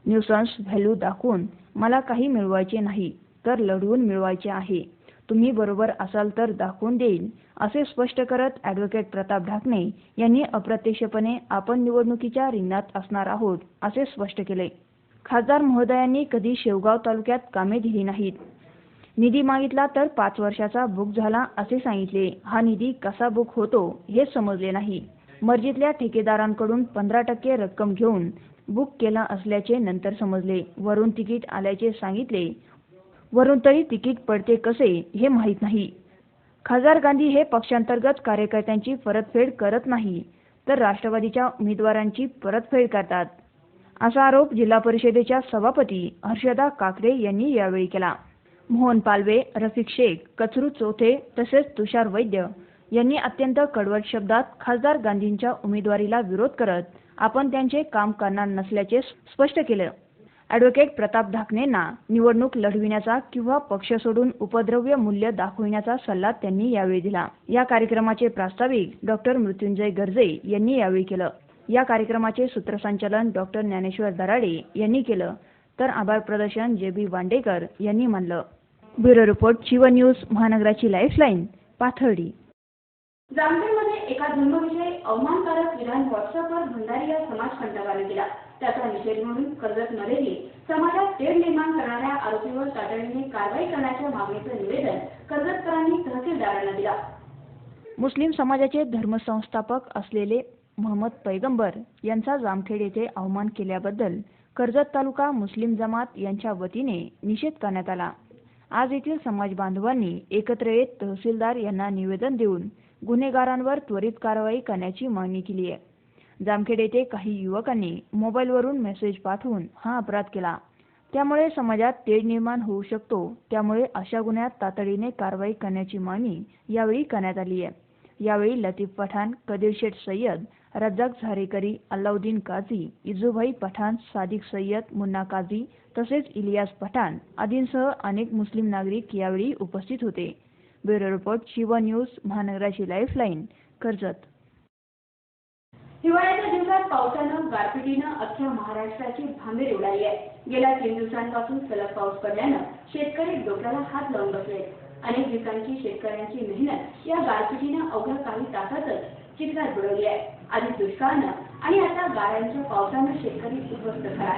S2: न्यूसन्स व्हॅल्यू दाखवून मला काही मिळवायचे नाही, तर लढवून मिळवायचे आहे. तुम्ही बरोबर असाल तर दाखवून देईल, असे स्पष्ट करत ॲडव्होकेट प्रताप ढाकणे यांनी अप्रत्यक्षपणे आपण निवडणुकीच्या रिंगणात असणार आहोत असे स्पष्ट केले. खासदार महोदयांनी कधी शेवगाव तालुक्यात कामे दिली नाहीत. निधी मागितला तर 5 वर्षाचा बुक झाला असे सांगितले. हा निधी कसा बुक होतो हे समजले नाही. मर्जीतल्या ठेकेदारांकडून 15% रक्कम घेऊन बुक केला असल्याचे नंतर समजले. वरून तिकीट आल्याचे सांगितले. वरून तरी तिकीट पडते कसे हे माहीत नाही. खासदार गांधी हे पक्षांतर्गत कार्यकर्त्यांची परतफेड करत नाही, तर राष्ट्रवादीच्या उमेदवारांची परतफेड करतात, असा आरोप जिल्हा परिषदेच्या सभापती हर्षदा काकडे यांनी यावेळी केला. मोहन पालवे, रफिक शेख, कचरू चौथे तसेच तुषार वैद्य यांनी अत्यंत कडवट शब्दात खासदार गांधींच्या उमेदवारीला विरोध करत आपण त्यांचे काम करणार नसल्याचे स्पष्ट केले. ॲडव्होकेट प्रताप ढाकणेंना निवडणूक लढविण्याचा किंवा पक्ष सोडून उपद्रव्य मूल्य दाखविण्याचा सल्ला त्यांनी यावेळी दिला. या कार्यक्रमाचे प्रास्ताविक डॉक्टर मृत्युंजय गर्जे यांनी यावेळी केलं. या कार्यक्रमाचे सूत्रसंचालन डॉक्टर ज्ञानेश्वर दराडे यांनी केलं, तर आभार प्रदर्शन जे.बी. वांडेकर यांनी मानलं. ब्युरो रिपोर्ट जीवन न्यूज, महानगराची लाईफलाईन, पाथर्डी.
S1: जामखेडमध्ये एका धर्मविषयी अवमानकारक विधान व्हॉट्सअपवर भंडारी या समाजकंटकाने केला. त्याचा निषेध म्हणून कर्जतमध्येही समाजात तेढ निर्माण करणाऱ्या आरोपीवर तातडीने कारवाई करण्याच्या मागणीचं निवेदन कर्जतकरांनी तहसीलदारांना दिला.
S2: मुस्लिम समाजाचे धर्मसंस्थापक असलेले महम्मद पैगंबर यांचा जामखेड येथे अवमान केल्याबद्दल कर्जत तालुका मुस्लिम जमात यांच्या वतीने निषेध करण्यात आला. आज येथील समाज बांधवांनी एकत्र येत तहसीलदार यांना निवेदन देऊन गुन्हेगारांवर त्वरित कारवाई करण्याची मागणी केली आहे. जामखेड येथे काही युवकांनी मोबाईलवरून मेसेज पाठवून हा अपराध केला. त्यामुळे समाजात तेढ निर्माण होऊ शकतो. त्यामुळे अशा गुन्ह्यात तातडीने कारवाई करण्याची मागणी यावेळी करण्यात आली आहे. यावेळी लतीफ पठाण, कदीर शेठ सय्यद, रज्जाक झारेकरी, अल्लाउद्दीन काझी, इजूभाई पठाण, सादिक सय्यद, मुन्ना काझी तसेच इलियास पठाण आदींसह अनेक मुस्लिम नागरिक यावेळी उपस्थित होते. ब्युरो रिपोर्ट शिवा न्यूज महानगराची लाईफलाईन कर्जत.
S1: हिवाळ्याच्या दिवसात पावसानं गारपिटीनं अख्ख्या महाराष्ट्राची भांबेर उडाली आहे. गेल्या 3 दिवसांपासून सलग पाऊस पडल्यानं शेतकरी डोक्याला हात लावून बसले. अनेक दिवसांची शेतकऱ्यांची मेहनत या गारपिटीनं अवघ्या काही तासातच चिखलात बुडवली आहे. आधी दुष्काळानं आणि आता गारांच्या पावसानं शेतकरी उद्ध्वस्त झाला.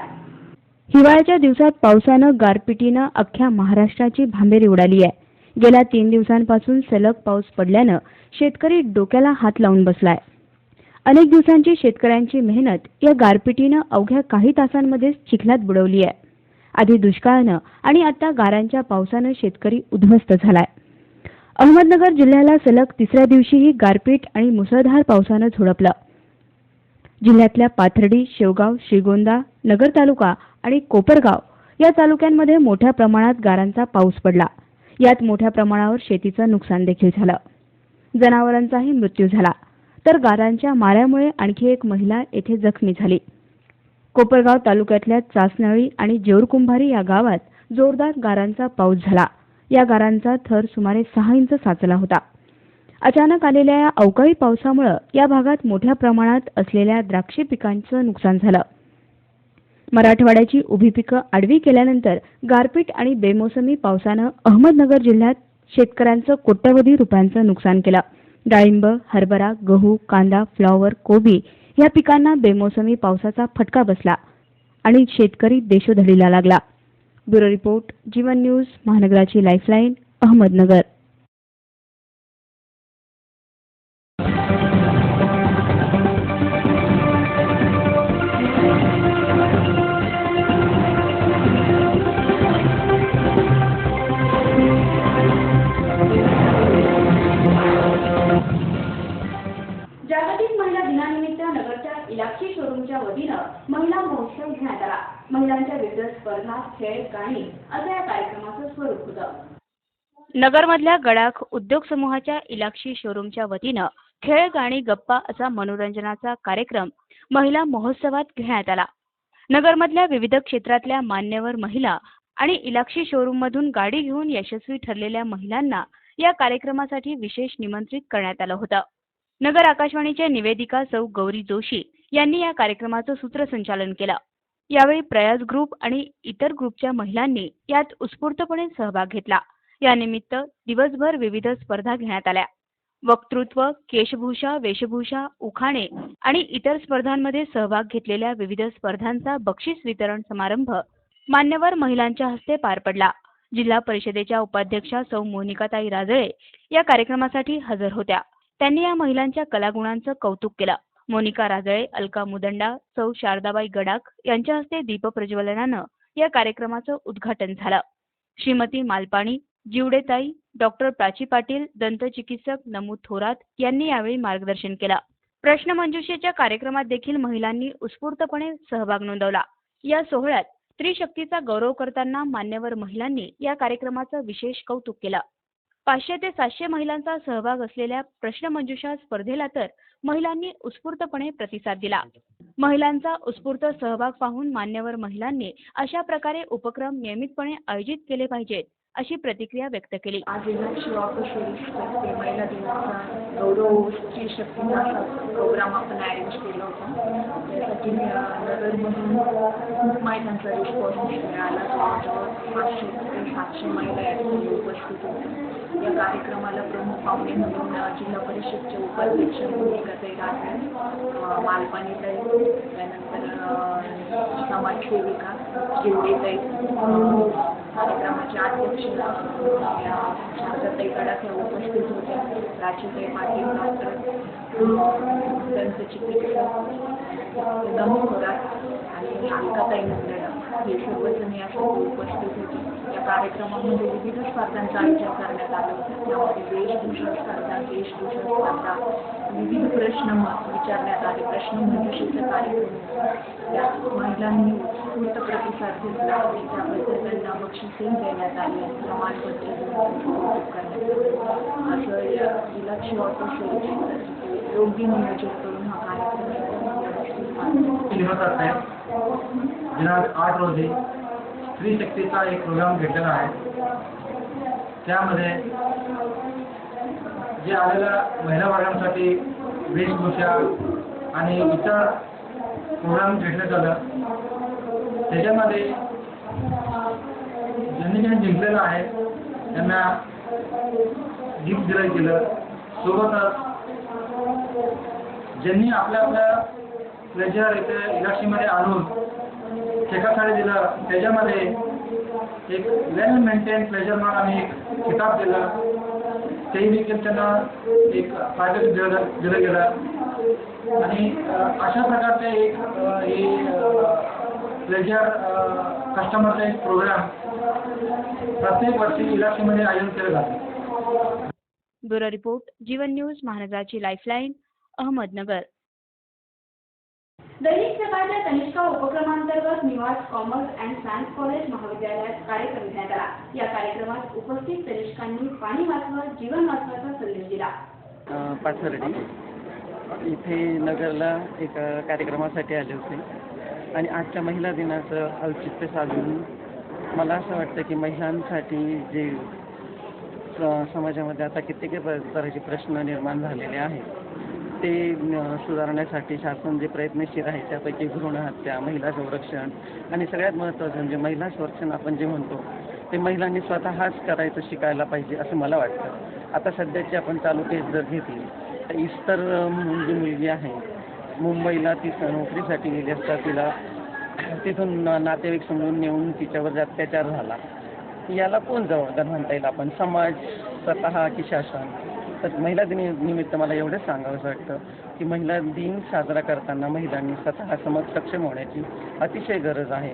S14: हिवाळ्याच्या दिवसात पावसानं गारपिटीनं अख्ख्या महाराष्ट्राची भांबेरी उडाली आहे. गेल्या 3 दिवसांपासून सलग पाऊस पडल्यानं शेतकरी डोक्याला हात लावून बसलाय. अनेक दिवसांची शेतकऱ्यांची मेहनत या गारपिटीनं अवघ्या काही तासांमध्येच चिखलात बुडवली आहे. आधी दुष्काळानं आणि आता गारांच्या पावसानं शेतकरी उद्ध्वस्त झालाय. अहमदनगर जिल्ह्याला सलग 3ऱ्या दिवशीही गारपीट आणि मुसळधार पावसानं झोडपलं. जिल्ह्यातल्या पाथर्डी, शेवगाव, श्रीगोंदा, नगर तालुका आणि कोपरगाव या तालुक्यांमध्ये मोठ्या प्रमाणात गारांचा पाऊस पडला. यात मोठ्या प्रमाणावर शेतीचं नुकसान देखील झालं. जनावरांचाही मृत्यू झाला. तर गारांच्या माऱ्यामुळे आणखी एक महिला येथे जखमी झाली. कोपरगाव तालुक्यातल्या चासनळी आणि जेऊरकुंभारी या गावात जोरदार गारांचा पाऊस झाला. या गारांचा थर सुमारे 6 इंच साचला होता. अचानक आलेल्या या अवकाळी पावसामुळे या भागात मोठ्या प्रमाणात असलेल्या द्राक्षी पिकांचं नुकसान झालं. मराठवाड्याची उभी पिकं आडवी केल्यानंतर गारपीट आणि बेमोसमी पावसानं अहमदनगर जिल्ह्यात शेतकऱ्यांचं कोट्यवधी रुपयांचं नुकसान केलं. डाळिंब, हरभरा, गहू, कांदा, फ्लॉवर, कोबी या पिकांना बेमोसमी पावसाचा फटका बसला आणि शेतकरी देशोधडीला लागला. ब्युरो रिपोर्ट जीवन न्यूज महानगराची लाईफलाईन अहमदनगर.
S1: जागतिक महिला दिनानिमित्त नगरच्या इलाक्षी शोरूमच्या वतीनं महिला महोत्सव घेण्यात आला. महिलांच्या विविध स्पर्धा, खेळ, गाणी असं या कार्यक्रमाचं स्वरूप होतं.
S14: नगरमधल्या गडाख उद्योग समूहाच्या इलाक्षी शोरूमच्या वतीनं खेळ, गाणी, गप्पा असा मनोरंजनाचा कार्यक्रम महिला महोत्सवात घेण्यात आला. नगरमधल्या विविध क्षेत्रातल्या मान्यवर महिला आणि इलाक्षी शोरूममधून गाडी घेऊन यशस्वी ठरलेल्या महिलांना या कार्यक्रमासाठी विशेष निमंत्रित करण्यात आलं होतं. नगर आकाशवाणीच्या निवेदिका सौ गौरी जोशी यांनी या कार्यक्रमाचं सूत्रसंचालन केलं. यावेळी प्रयास ग्रुप आणि इतर ग्रुपच्या महिलांनी यात उत्स्फूर्तपणे सहभाग घेतला. यानिमित्त दिवसभर विविध स्पर्धा घेण्यात आल्या. वक्तृत्व, केशभूषा, वेशभूषा, उखाणे आणि इतर स्पर्धांमध्ये सहभाग घेतलेल्या विविध स्पर्धांचा बक्षीस वितरण समारंभ मान्यवर महिलांच्या हस्ते पार पडला. जिल्हा परिषदेच्या उपाध्यक्षा सौ मोनिकाताई राजळे या कार्यक्रमासाठी हजर होत्या. त्यांनी या महिलांच्या कलागुणांचं कौतुक केलं. मोनिका राजळे, अलका मुदंडा, सौ शारदाबाई गडाख यांच्या हस्ते दीपप्रज्वलनानं या कार्यक्रमाचं उद्घाटन झालं. श्रीमती मालपाणी, जिवडेताई, डॉक्टर प्राची पाटील, दंतचिकित्सक नमू थोरात यांनी यावेळी मार्गदर्शन केलं. प्रश्नमंजुषेच्या कार्यक्रमात देखील महिलांनी उत्स्फूर्तपणे सहभाग नोंदवला. या सोहळ्यात स्त्री शक्तीचा गौरव करताना मान्यवर महिलांनी या कार्यक्रमाचं विशेष कौतुक केलं. 500 ते 700 महिलांचा सहभाग असलेल्या प्रश्नमंजुषा स्पर्धेला तर महिलांनी उत्स्फूर्तपणे प्रतिसाद दिला. महिलांचा उत्स्फूर्त सहभाग पाहून मान्यवर महिलांनी अशा प्रकारे उपक्रम नियमितपणे आयोजित केले पाहिजेत अशी प्रतिक्रिया व्यक्त केली.
S5: आज इलाक्षी ऑफिशियल्सतर्फे महिला दिनाचा गौरव स्त्री शक्तीचा प्रोग्राम आपण अरेंज केला होता. त्यासाठी नगरमधून खूप महिलांचा रिस्पॉन्स मिळाला. जवळजवळ 500 ते 700 महिला यासाठी उपस्थित होत्या. या कार्यक्रमाला प्रमुख पाहुणे म्हणून जिल्हा परिषदचे उपाध्यक्ष मोनिकाताई राजळे, मालपाणीताई, त्यानंतर समाजसेविका जिवडेताई, कार्यक्रमाचे अध्यक्ष शारदाताई गडाख या उपस्थित होत्या. प्राचीताई पाटील, डॉक्टर, दंतचिकित्सक नमू थोरात आणि अलकाताई मुंदडा हे सर्वजण यासाठी उपस्थित होते. या कार्यक्रमामध्ये विविध स्पर्धांचं आयोजन करण्यात आलं होतं. त्यामध्ये वेशभूषा स्पर्धा, केशभूषा स्पर्धा, विविध प्रश्न विचारण्यात आले. प्रश्नमंजुषेचा कार्यक्रम या महिलांनी उत्स्फूर्त प्रतिसाद दिला आणि त्याबद्दल त्यांना बक्षीसही देण्यात आले. प्रमाणपत्र करण्यात आले. असं या इलाक्षी ऑफिशियल योग्य नियोजित करून हा कार्यक्रम
S6: दिनांक 8 रोजी स्त्री शक्तीचा एक प्रोग्राम घेतलेला आहे. त्यामध्ये
S15: जे आलेल्या महिला वर्गांसाठी वेशभूषा आणि इतर प्रोग्राम घेतलं झालं. त्याच्यामध्ये ज्यांनी जिंकलेलं आहे त्यांना गिफ्ट दिलं गेलं. सोबतच ज्यांनी आपल्या प्लेजर इथे इलाक्षीमध्ये आणून चेकासाठी दिलं त्याच्यामध्ये एक वेल मेंटेन प्लेजर म्हणून आम्ही एक किताब दिलं. तेही देखील त्यांना एक प्राइज दिलं गेलं. आणि अशा प्रकारचे एक प्लेजर कस्टमरचा एक प्रोग्राम प्रत्येक वर्षी इलाक्षीमध्ये आयोजित केलं जातं.
S14: ब्युरो रिपोर्ट जीवन न्यूज महानगराची लाईफलाईन अहमदनगर.
S1: दैनिक सकाळच्या तनिष्का उपक्रमांतर्गत निवास कॉमर्स अँड सायन्स कॉलेज महाविद्यालयात कार्यक्रम घेण्यात आला. या कार्यक्रमात उपस्थित तनिष्कांनी पाणी वाचवा जीवन वाचवाचा संदेश दिला.
S16: पाथर्डी इथे नगरला एक कार्यक्रमासाठी आले होते आणि आजच्या महिला दिनाचं औचित्य साधून मला असं वाटतं की महिलांसाठी जे समाजामध्ये आता कित्येक तऱ्हेचे प्रश्न निर्माण झालेले आहेत ते सुधारण्यासाठी शासन जे प्रयत्नशील आहे त्यापैकी भ्रूण हत्या, महिला संरक्षण आणि सगळ्यात महत्त्वाचं म्हणजे महिला संरक्षण आपण जे म्हणतो ते महिलांनी स्वतःच करायचं शिकायला पाहिजे असं मला वाटतं. आता सध्याची आपण चालू केस जर घेतली तर इस्तर जी मुलगी आहे मुंबईला ती नोकरीसाठी गेली असता तिला तिथून नातेवाईक समजून नेऊन तिच्यावर अत्याचार झाला. याला कोण जबाबदार म्हणता येईल आपण, समाज, स्वतः की शासन? तर महिला दिनानिमित्त मला एवढंच सांगावंसं वाटतं की महिला दिन साजरा करताना महिलांनी स्वतः सक्षम होण्याची अतिशय गरज आहे.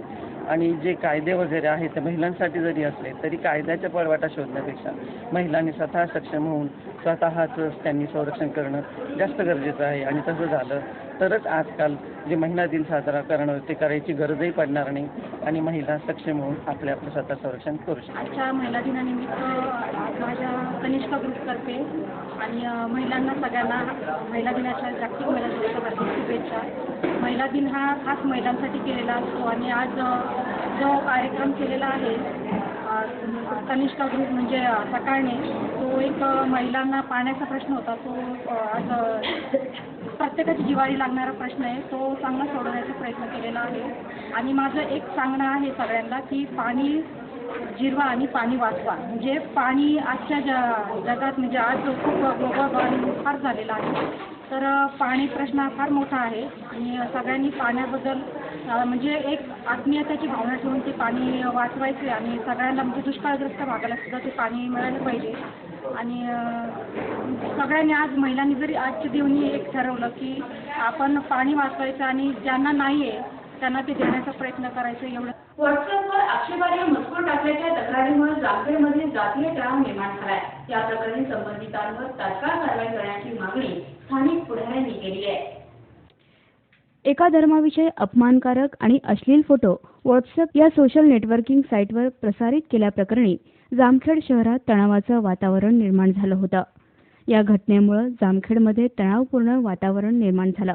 S16: आणि जे कायदे वगैरे आहेत ते महिलांसाठी जरी असले तरी कायद्याच्या पळवाटा शोधण्यापेक्षा महिलांनी स्वतः सक्षम होऊन स्वतःच त्यांनी संरक्षण करणं जास्त गरजेचं आहे. आणि तसं झालं तरच आजकाल जे महिला दिन साजरा करणं ते करायची गरजही पडणार नाही आणि महिला सक्षम होऊन आपलं स्वतः संरक्षण करू शकतात.
S17: आजच्या महिला दिनानिमित्त माझ्या कनिष्का ग्रुपतर्फे आणि महिलांना सगळ्यांना महिला दिनाच्या जागतिक महिला दिवसाच्या शुभेच्छा. महिला दिन हा खास महिलांसाठी केलेला असतो आणि आज जो कार्यक्रम केलेला आहे कनिष्का ग्रुप म्हणजे सकाळने तो एक महिलांना पाण्याचा प्रश्न होता तो आज प्रत्येकाची जिव्हाळी लागणारा प्रश्न आहे तो चांगला सोडवण्याचा प्रयत्न केलेला आहे. आणि माझं एक सांगणं आहे सगळ्यांना की पाणी जिरवा आणि पाणी वाचवा. म्हणजे पाणी आजच्या जगात म्हणजे आज खूप ग्लोबल वॉर्मिंग फार झालेलं आहे तर पाणी प्रश्न हा फार मोठा आहे आणि सगळ्यांनी पाण्याबद्दल म्हणजे एक आत्मीयतेची भावना ठेवून ते पाणी वाचवायचे आणि सगळ्यांना म्हणजे दुष्काळग्रस्त भागाला सुद्धा ते पाणी मिळालं पाहिजे. आणि सगळ्यांनी आज महिलांनी जरी आजच्या दिवशी एक ठरवलं की आपण पाणी वाचवायचं आणि ज्यांना नाही आहे त्यांना ते देण्याचा प्रयत्न करायचा एवढं.
S1: व्हॉट्सअपवर आक्षेपार्ह मजकूर टाकल्याच्या तक्रारीमुळे जामखेडमध्ये जातीय तणाव निर्माण झालाय. या प्रकरणी संबंधितांवर तात्काळ कारवाई करण्याची मागणी स्थानिक पुढाऱ्यांनी केली आहे.
S14: एका धर्माविषयी अपमानकारक आणि अश्लील फोटो व्हॉट्सअप या सोशल नेटवर्किंग साईटवर प्रसारित केल्याप्रकरणी जामखेड शहरात तणावाचं वातावरण निर्माण झालं होतं. या घटनेमुळे जामखेडमध्ये तणावपूर्ण वातावरण निर्माण झालं.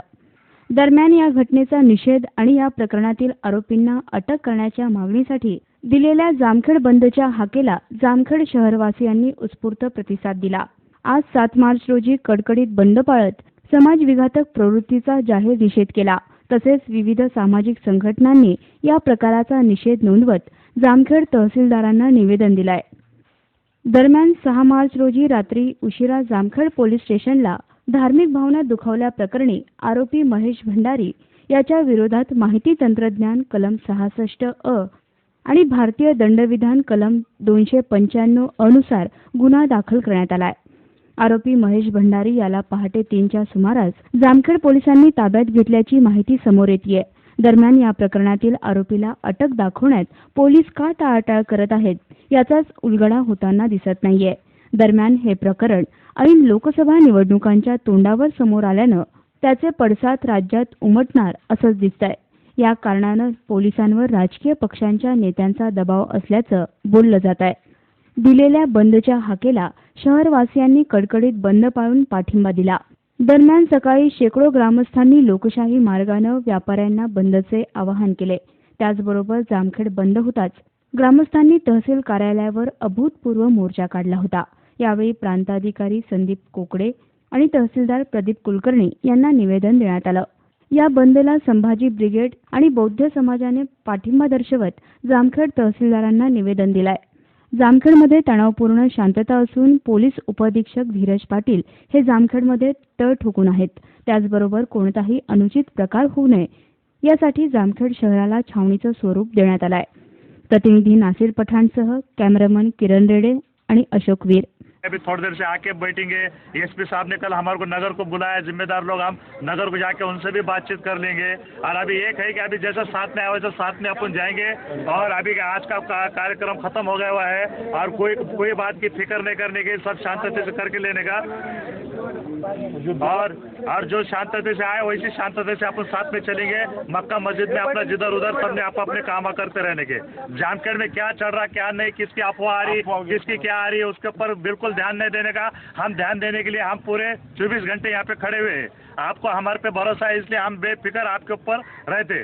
S14: दरम्यान या घटनेचा निषेध आणि या प्रकरणातील आरोपींना अटक करण्याच्या मागणीसाठी दिलेल्या जामखेड बंदच्या हाकेला जामखेड शहरवासियांनी उत्स्फूर्त प्रतिसाद दिला. आज 7 मार्च रोजी कडकडीत बंद पाळत समाजविघातक प्रवृत्तीचा जाहीर निषेध केला. तसेच विविध सामाजिक संघटनांनी या प्रकाराचा निषेध नोंदवत जामखेड तहसीलदारांना निवेदन दिलंय. दरम्यान 6 मार्च रोजी रात्री उशिरा जामखेड पोलीस स्टेशनला धार्मिक भावना दुखावल्याप्रकरणी आरोपी महेश भंडारी याच्या विरोधात माहिती तंत्रज्ञान कलम 66 आणि भारतीय दंडविधान कलम 295 अनुसार गुन्हा दाखल करण्यात आलाय. आरोपी महेश भंडारी याला पहाटे 3च्या सुमारास जामखेड पोलिसांनी ताब्यात घेतल्याची माहिती समोर येतेय. दरम्यान या प्रकरणातील आरोपीला अटक दाखवण्यात पोलीस का टाळाटाळ करत आहेत याचाच उलगडा होताना दिसत नाहीये. दरम्यान हे प्रकरण ऐन लोकसभा निवडणुकांच्या तोंडावर समोर आल्यानं त्याचे पडसाद राज्यात उमटणार असंच दिसतंय. या कारणानं पोलिसांवर राजकीय पक्षांच्या नेत्यांचा दबाव असल्याचं बोललं जात आहे. दिलेल्या बंदच्या हाकेला शहरवासियांनी कडकडीत बंद पाळून पाठिंबा दिला. दरम्यान सकाळी शेकडो ग्रामस्थांनी लोकशाही मार्गानं व्यापाऱ्यांना बंदचे आवाहन केले. त्याचबरोबर जामखेड बंद होताच ग्रामस्थांनी तहसील कार्यालयावर अभूतपूर्व मोर्चा काढला होता. यावेळी प्रांताधिकारी संदीप कोकडे आणि तहसीलदार प्रदीप कुलकर्णी यांना निवेदन देण्यात आलं. या बंदला संभाजी ब्रिगेड आणि बौद्ध समाजाने पाठिंबा दर्शवत जामखेड तहसीलदारांना निवेदन दिलंय. जामखेडमध्ये तणावपूर्ण शांतता असून पोलीस उपअधीक्षक धीरज पाटील हे जामखेडमध्ये तळ ठोकून आहेत. त्याचबरोबर कोणताही अनुचित प्रकार होऊ नये यासाठी जामखेड शहराला छावणीचं स्वरूप देण्यात आलंय. प्रतिनिधी नासिर पठाणसह कॅमेरामन किरण रेडे आणि अशोक वीर.
S18: अभी थोड़ी देर से आके बैठेंगे. एसपी साहब ने कल हमारे को नगर को बुलाया, जिम्मेदार लोग हम नगर को जाके उनसे भी बातचीत कर लेंगे. और अभी एक है कि अभी जैसा साथ में आया वैसा साथ में अपन जाएंगे. और अभी आज का कार्यक्रम खत्म हो गया हुआ है और कोई बात की फिक्र नहीं करने की, सब शांतता से करके लेने का. और जो शांतता से आए वैसी शांतता से अपन साथ में चलेंगे. मक्का मस्जिद में अपना जिधर उधर सबने आप अपने काम करते रहने के. जामखेड में क्या चल रहा क्या नहीं, किसकी अफवाह आ रही किसकी क्या आ रही है, उसके ऊपर बिल्कुल ध्यान नहीं देने का. हम ध्यान देने के लिए हम पूरे 24 घंटे यहाँ पे खड़े हुए हैं. आपको हमारे पे भरोसा है इसलिए हम बेफिक्र आपके ऊपर रहते.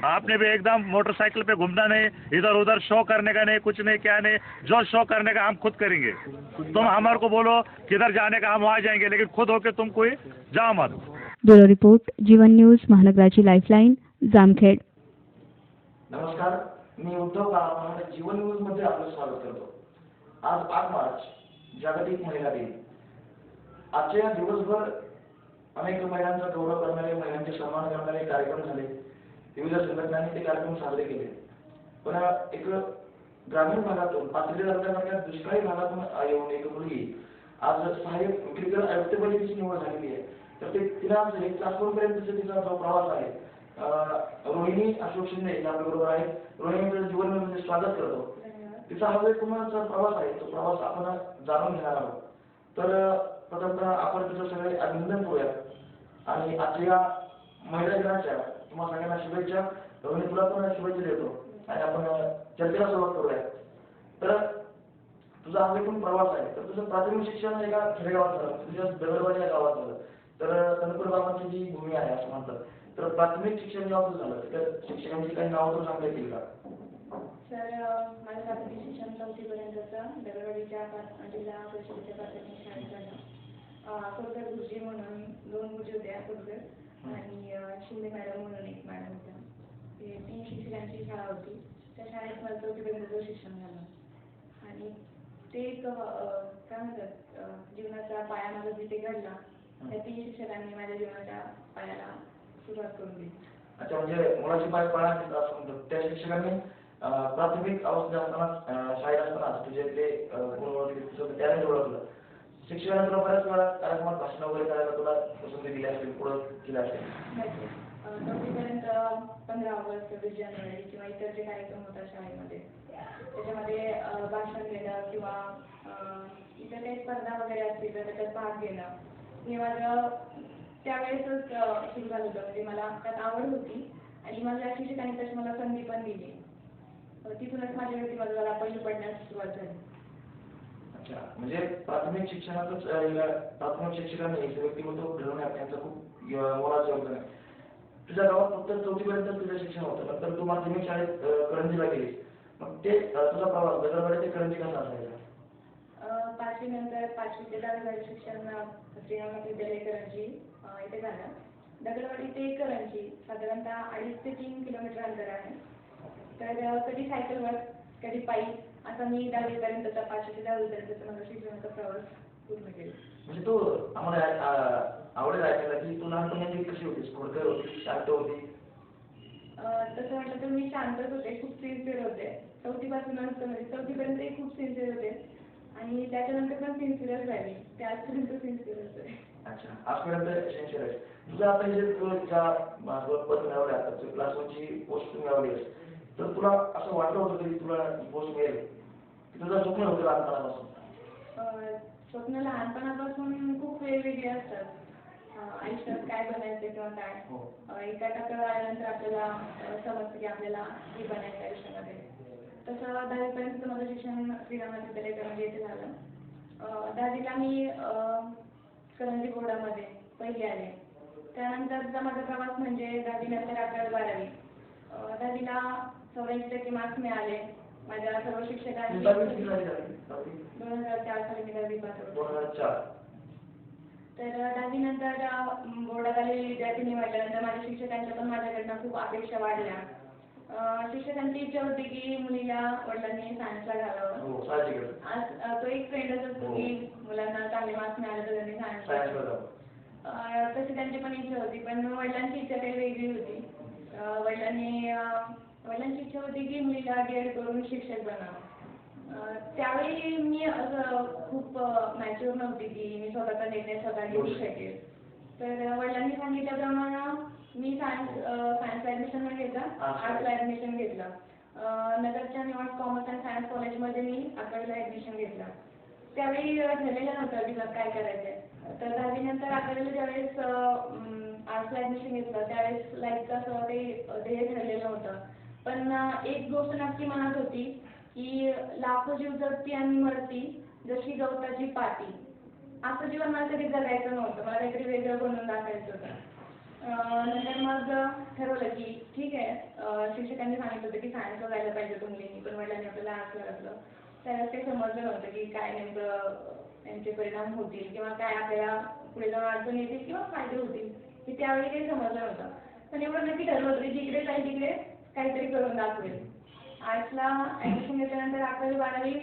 S18: आपने भी एकदम मोटरसाइकिल पे घूमना नहीं, इधर उधर शो करने का नहीं, कुछ नहीं क्या नहीं. जो शो करने का हम खुद करेंगे. तुम हमारे को बोलो किधर जाने का हम वहाँ जाएंगे, लेकिन खुद होके तुम कोई जाओ मत.
S14: ब्युरो रिपोर्ट जीवन न्यूज महानगराची लाईफलाईन जामखेड.
S19: नमस्कार, मी उद्धव काळा जीवन न्यूज मध्ये आपलं स्वागत करतो. आज 8 मार्च जागतिक महिला दिन. आजच्या दिवसभर अनेक महिलांचा गौरव करणारे, महिलांचे सन्मान करणारे कार्यक्रम झाले. विविध संघटनांनी ते कार्यक्रम साजरे केले. पण एक ग्रामीण भागातून पाथर्डी तालुक्यासारख्या दुष्काळी भागातून येऊन एक मुलगी आज सहाय्यक विक्रेता आयुक्तपदी तिची निवड झालेली आहे. तर ते तिला आज 1 तासभरपर्यंत तिचा जो प्रवास आहे. रोहिणी अशोक शिंदे आपल्याबरोबर आहे. रोहिणीचं जीवन मध्ये स्वागत करतो. तिचा हा एक कुणाचा प्रवास आहे, तो प्रवास आपण जाणून घेणार आहोत. तर प्रथमतः आपण तिचं सगळे अभिनंदन करूया आणि आजच्या महिला दिनाच्या तुम्हाला सगळ्यांना शुभेच्छा. रोहिणी तुला पण शुभेच्छा देतो आणि आपण चर्चेला सुरुवात करूया. तर तुझा हा एकूण प्रवास आहे. तर तुझं प्राथमिक शिक्षण एका खेडेगावात झालं, तुझ्या दगडवाडी या गावात झालं. तर तनपूर बाबांची जी भूमी आहे असं म्हणतात. तर प्राथमिक शिक्षण जेव्हा तुझं झालं तर शिक्षकांची काही नावं तू सांगता येतील का?
S1: सर, माझं प्राथमिक शिक्षण 4थी पर्यंतचं दगडवाडीच्या जिल्हा परिषदेच्या प्राथमिक शाळेत झालं. कोरकर गुरुजी म्हणून 2 गुरुजी होत्या, कोरकर आणि शिंदे मॅडम म्हणून एक मॅडम होत्या. ते 3 शिक्षकांची शाळा होती. त्या शाळेत मला 4थी पर्यंतचं शिक्षण झालं. आणि ते एक काय म्हणतात जीवनाचा पाया माझा जिथे घडला त्या 3 शिक्षकांनी माझ्या जीवनाच्या पायाला सुरुवात करून दिली.
S19: अच्छा, म्हणजे मुलाची पाय पळा असं म्हणतात. त्या शिक्षकांनी प्राथमिक अवस्थेत असताना शाळेत असताना तुझे ते गुण ओळखले, त्याने ओळखलं. शिक्षकांनी तुला बऱ्याच वेळा कार्यक्रमात भाषण वगैरे करायला तुला पसंती दिली असेल, पुढं केलं असेल.
S1: 4थीपर्यंत 15 ऑगस्ट, 26 जानेवारी किंवा इतर जे कार्यक्रम होतात शाळेमध्ये त्याच्यामध्ये भाषण देणं किंवा इतर काही स्पर्धा वगैरे असतील तर त्याच्यात भाग घेणं हे माझं त्यावेळेसच सुरू झालं होतं. म्हणजे मला त्यात आवड होती आणि माझ्या शिक्षकांनी तशी मला संधी पण दिली. तिथूनच माझ्या व्यक्तिमत्वाला पैलू पडण्यास सुरुवात झाली.
S19: अच्छा, म्हणजे प्राथमिक शिक्षणातच प्राथमिक शिक्षकांनी व्यक्तिमत्व घडवण्यात त्यांचं खूप मोलाचं योगदान आहे. तुझ्या गावात फक्त 4थी पर्यंत तुझं शिक्षण होतं, नंतर तू माध्यमिक शाळेत करंजीला गेलीस. मग ते तुझा प्रवास दगडवाडी ते करंजी कसा असायचा?
S1: 5वी नंतर 5वी ते 10वी शिक्षण श्रीराम विद्यालय करंजी इथे झालं. दगडवाडी ते करंजी साधारणतः 2.5 ते 3 किलोमीटर अंतर आहे. तर कधी सायकलवर कधी पायी आता मी 10वी पर्यंतचा 5वी ते 10वी पर्यंतचा माझा शिक्षणाचा प्रवास पूर्ण केला.
S19: म्हणजे तू आम्हाला आवडेल ऐकायला की तू लहानपणी कशी होतीस? खोडकर होती, शांत होती?
S1: तसं म्हटलं तर मी शांतच होते, खूप सिन्सिअर होते. 4थी पासूनच म्हणजे 4थी पर्यंतही खूप सिन्सिअर होते आणि त्याच्यानंतर पण सिन्सिअरच राहिली. ते आजपर्यंत सिन्सिअरच आहे.
S19: अच्छा, आजपर्यंत सिन्सिअर आहे. तुझं आता जे तू ज्या पद मिळवले आता क्लास 1ची पोस्ट तू मिळवलीस, तर तुला असं वाटलं होतं की तुला पोस्ट मिळेल? तुझं स्वप्न होतं लहानपणापासून?
S1: स्वप्न लहानपणापासून खूप वेगवेगळे असतात. आयुष्यात काय बनायचं किंवा काय एका टप्प्यावर आल्यानंतर आपल्याला समजतं की आपल्याला हे बनायचं आयुष्यामध्ये. तसं 10वी पर्यंत माझं शिक्षण श्रीराम विद्यालय करंजी येथे झालं. 10वीला मी करंजी बोर्डामध्ये पहिली आले. त्यानंतरचा माझा प्रवास म्हणजे 10वी नंतर 11वी 12वी. 10वीला 84% मार्क्स मिळाले माझ्या सर्व शिक्षकांनी 2004 साली मी 10वी पास होते.
S19: 2004.
S1: तर 10वी नंतर बोर्डात आलेले विद्यार्थी निवडल्यानंतर माझ्या शिक्षकांच्या पण माझ्याकडनं खूप अपेक्षा वाढल्या. शिक्षकांची इच्छा होती की मुलीला वडिलांनी सायन्सला घालावं.
S19: हो, साहजिकच.
S1: आज तो एक ट्रेंडच असतो की मुलांना चांगले मार्क्स मिळाले तर त्यांनी सायन्सला घालावं. तशी त्यांची पण इच्छा होती, पण वडिलांची इच्छा काही वेगळी होती. वडिलांची इच्छा होती की मुलीला D.Ed करून शिक्षक बनावं. त्यावेळी मी असं खूप मॅच्युअर नव्हती की मी स्वतःचा निर्णय स्वतः घेऊ शकेल. तर वडिलांनी सांगितल्याप्रमाणे मी सायन्सला ॲडमिशन नाही घेतलं, आर्ट्सला ॲडमिशन घेतलं. नगरच्या निवास कॉमर्स अँड सायन्स कॉलेजमध्ये मी 11वीला ॲडमिशन घेतलं. त्यावेळी ठरलेलं नव्हतं की मला काय करायचंय. तर 10वी नंतर 11वीला ज्यावेळेस आर्ट्सला ॲडमिशन घेतलं त्यावेळेस लाईफचं असं काही ध्येय ठरलेलं नव्हतं. पण एक गोष्ट नक्की मनात होती की लाखो जीव जगती आणि मरती जशी गवताची पाती. असं जीवन मला कधी जगायचं नव्हतं, मला काहीतरी वेगळं बनवून दाखवायचं होतं. नंतर मग ठरवलं की ठीक आहे, शिक्षकांनी सांगितलं होतं की सायन्सला जायला पाहिजे मुलींनी, पण वडिलांनी आपल्याला आर्ट्सला घातलं. त्यावेळेस काही समजलं नव्हतं की काय नेमकं त्यांचे परिणाम होतील किंवा काय आपल्याला पुढे जाऊन अडचण येतील किंवा फायदे होतील हे त्यावेळी काही समजलं नव्हतं. पण एवढं नक्की ठरवलं होतं की जिकडे जाईल तिकडे काहीतरी करून दाखवेल. आर्ट्सला ॲडमिशन घेतल्यानंतर 11वी 12वी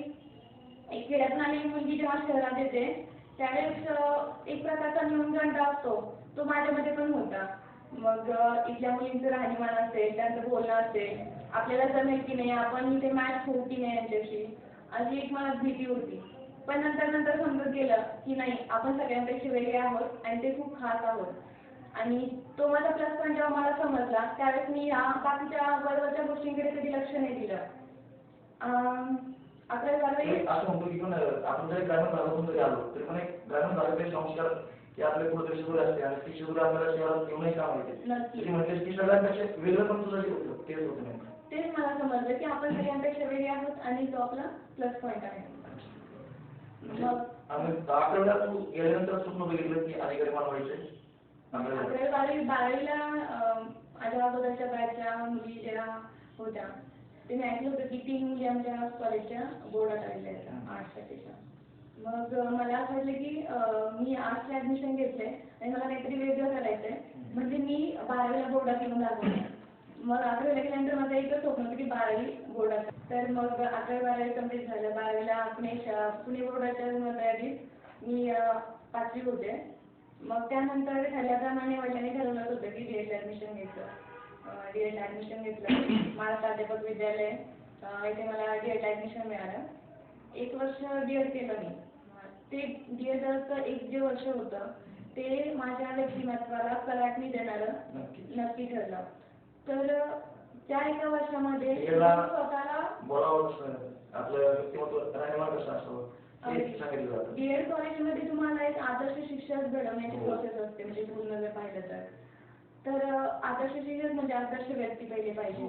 S1: एक खेड्यातून आलेली मुलगी जेव्हा शहरात येते त्यावेळेस एक प्रकारचा न्यूनगंड असतो, तो माझ्यामध्ये पण होता. मग इथल्या मुलींचं राहणीमान असेल, त्यांचं बोलणं असेल, आपल्याला जमेल की नाही, आपण इथे मॅच होऊ की नाही यांच्याशी, अशी एक मला भीती होती. पण नंतर समजत गेलं की नाही, आपण सगळ्यांपेक्षा वेगळे आहोत आणि ते खूप खास आहोत. आणि तो माझा प्लस पॉईंट जेव्हा मला समजला त्यावेळेस मी बाकीच्या वरवरच्या गोष्टींकडे कधी लक्ष नाही दिलं. 11वी 12वी
S19: असं म्हणतो की पण आपण जरी ग्रामीण भागातून जरी आलो तरी पण एक ग्रामीण भागातील संस्कार की आपले कुठेतरी शिजूर असते आणि ती शिजूर आपल्याला शहरात घेऊनही काम येते. ती म्हणते की सगळ्यांपेक्षा वेगळं पण तुझं होतं तेच होतं नाही.
S1: तेच मला समजलं की आपण सगळ्यांपेक्षा वेगळे आहोत आणि तो आपला प्लस पॉईंट आहे. मग
S19: आणि 11वीला तू गेल्यानंतर स्वप्न बघितलं की अधिकारी बनवायचे.
S1: 11वी 12वीला माझ्या अगोदरच्या बॅचच्या मुली ज्या होत्या ते मी ऐकलं होतं की 3 मुली आमच्या कॉलेजच्या बोर्डात आलेल्या आहेत आर्ट्ससाठीच्या. मग मला असं वाटलं की मी आर्ट्सला ॲडमिशन घेतलंय आणि मला काहीतरी वेगळं करायचंय, म्हणजे मी 12वीला बोर्डात येऊन दाखवलं. मग 11वीला गेल्यानंतर माझं एकच स्वप्न होतं की 12वी बोर्डात. तर मग 11वी 12वी कम्प्लीट झालं. 12वीला पुणे बोर्डाच्या यादीत मी 5वी होते. मग त्यानंतर ठरल्याप्रमाणे वडिलांनी ठरवलं होतं की D.Edला ॲडमिशन घ्यायचं. D.Edला ॲडमिशन घेतलं. महाराष्ट्र प्राध्यापक विद्यालय इथे मला D.Edला ॲडमिशन मिळालं. 1 वर्ष D.Ed केलं मी. ते D.Edचं एक जे वर्ष होतं ते माझ्या व्यक्तिमत्वाला कलाटणी देणारं नक्की ठरलं. तर त्या एका वर्षामध्ये स्वतःला
S19: आपलं व्यक्तिमत्व राहणीमान कसं असावं
S1: D.Ed कॉलेजमध्ये तुम्हाला एक आदर्श शिक्षक घडवण्याची प्रोसेस असते, म्हणजे पूर्ण जर पाहिलं तर आदर्श शिक्षक म्हणजे आदर्श व्यक्ती पहिले पाहिजे.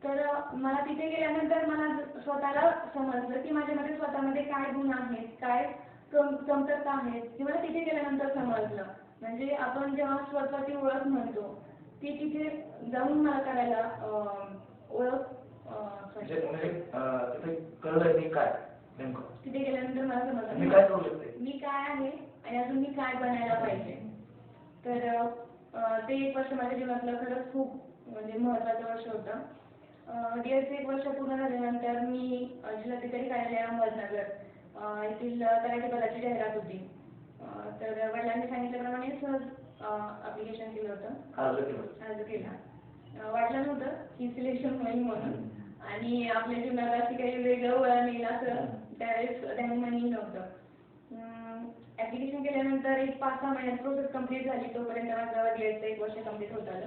S1: तर मला तिथे गेल्यानंतर मला स्वतःला समजलं की माझ्यामध्ये स्वतःमध्ये काय गुण आहेत, काय कमतरता आहेत हे मला तिथे गेल्यानंतर समजलं. म्हणजे आपण जेव्हा स्वतःची ओळख म्हणतो ती तिथे जाऊन मला करायला ओळख
S19: कळलं काय नेमकं
S1: तिथे गेल्यानंतर मला समजलं मी काय आहे आणि अजून मी काय बनायला पाहिजे. तर ते 1 वर्ष माझ्या जीवनातलं खरंच खूप म्हणजे महत्त्वाचं वर्ष होतं. D.Edचं 1 वर्ष पूर्ण झाल्यानंतर मी जिल्हाधिकारी कार्यालय अहमदनगर येथील तलाठी पदाची जाहिरात होती. तर वडिलांनी सांगितल्याप्रमाणे सहज ॲप्लिकेशन केलं होतं, अर्ज केला. वाटलं नव्हतं की सिलेक्शन होईल म्हणून आणि आपल्या जीवनात अशी काही वेगळं वळण येईल असं त्यावेळेस ध्यानमनी नव्हतं. ॲप्लिकेशन केल्यानंतर एक 5-6 महिन्यात प्रोसेस कंप्लीट झाली. तोपर्यंत माझं D.Edचं 1 वर्ष कंप्लीट होत आलं.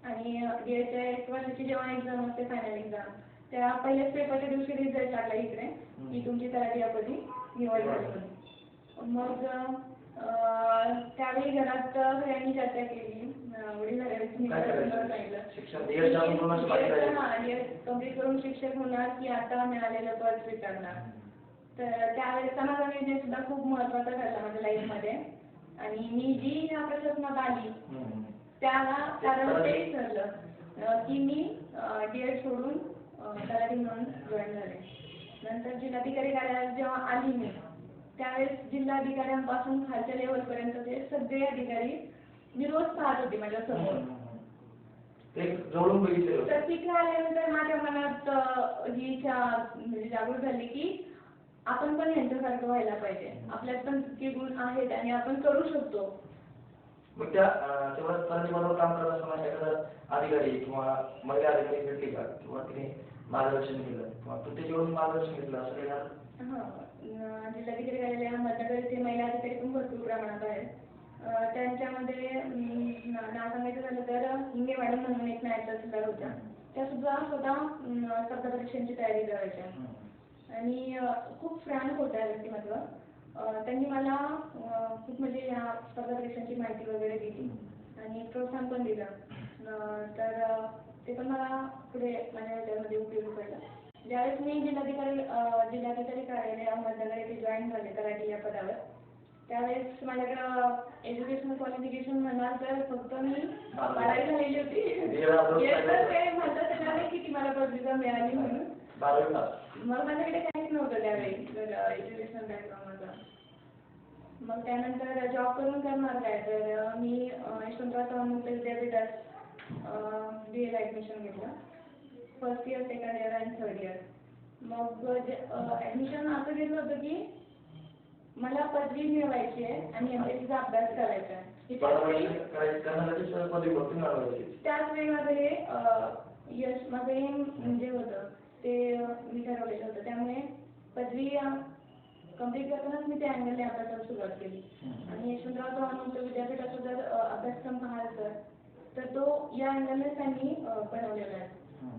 S1: आणि D.Edच्या 1 वर्षाची जेव्हा एक्झाम असते फायनल एक्झाम त्या पहिल्याच पेपरच्या दिवशी रिझल्ट लागला इकडे की तुमची तलाठी यापदी निवड झाली. मग त्यावेळी घरात सगळ्यांनी चर्चा केली. वडील D.Ed कंप्लीट करून शिक्षक होणार की आता मिळालेलं पद स्वीकारणार. तर त्यावेळेसचा माझा निर्णय सुद्धा खूप महत्त्वाचा ठरला माझ्या लाईफमध्ये. आणि मी जी या प्रशासनात आली त्याला कारण तेच ठरलं की मी D.Ed सोडून तलाठी म्हणून जॉईन झाले. नंतर जिल्हाधिकारी कार्यालयात जेव्हा आली मी त्यावेळेस जिल्हाधिकाऱ्यांपासून खालच्या लेवलपर्यंतचे सगळे अधिकारी मी रोज पाहत होते माझ्या समोर. तर तिथे आल्यानंतर माझ्या मनात ही इच्छा म्हणजे जागृत झाली की आपण पण यांच्यासारखं व्हायला पाहिजे. आपल्यात पण तितके गुण आहेत आणि आपण करू शकतो.
S19: मग त्या तेव्हा तलाठीपदावर काम करत असताना एखादा अधिकारी किंवा महिला अधिकारी भेटली का किंवा तिने मार्गदर्शन केलं किंवा तू त्याच्यावरून मार्गदर्शन घेतलं असं काही झालं?
S1: जिल्हाधिकारी कार्यालयामध्ये ते महिला अधिकारी पण भरपूर प्रमाणात आहेत. त्यांच्यामध्ये नाव सांगायचं झालं तर हिंगे मॅडम म्हणून एक नायब तहसीलदार होत्या. त्या सुद्धा स्वतः स्पर्धा परीक्षांची तयारी करायच्या आणि खूप फ्रँक होत्या व्यक्तिमत्व. त्यांनी मला खूप म्हणजे या स्पर्धा परीक्षांची माहिती वगैरे दिली आणि प्रोत्साहन पण दिलं. तर ते पण मला पुढे माझ्या ह्याच्यामध्ये उपयोगी पडलं. ज्यावेळेस मी जिल्हाधिकारी कार्यालय अहमदनगर येथे जॉईन झाले तलाठी या पदावर त्यावेळेस माझ्याकडं एज्युकेशनल क्वालिफिकेशन म्हणाल तर फक्त मी 12वी झालेली होती. ते म्हणतात त्यावेळी की ती मला पदविका मिळाली म्हणून. मग माझ्याकडे काहीच नव्हतं त्यावेळी एज्युकेशनल बॅकग्राऊंडमध्ये. मग त्यानंतर जॉब करून करणार काय तर मी यशवंतराव चव्हाण मुक्त विद्यापीठात BA ला ॲडमिशन घेतलं. फर्स्ट इयर, सेकंड इयर आणि थर्ड इयर. मग ॲडमिशन असं घेतलं होतं की मला पदवी मिळवायची आहे आणि MPSCचा अभ्यास करायचा आहे. त्याच वेळी माझं हे माझं एम म्हणजे होतं ते मी ठरवलेलं होतं. त्यामुळे पदवी कंप्लीट करतानाच मी त्या अँगलने अभ्यासाला सुरुवात केली. आणि यशवंतराव चव्हाण मुक्त विद्यापीठाचा जर अभ्यासक्रम पाहाल तर तो या अँगलनेच त्यांनी बनवलेला आहे.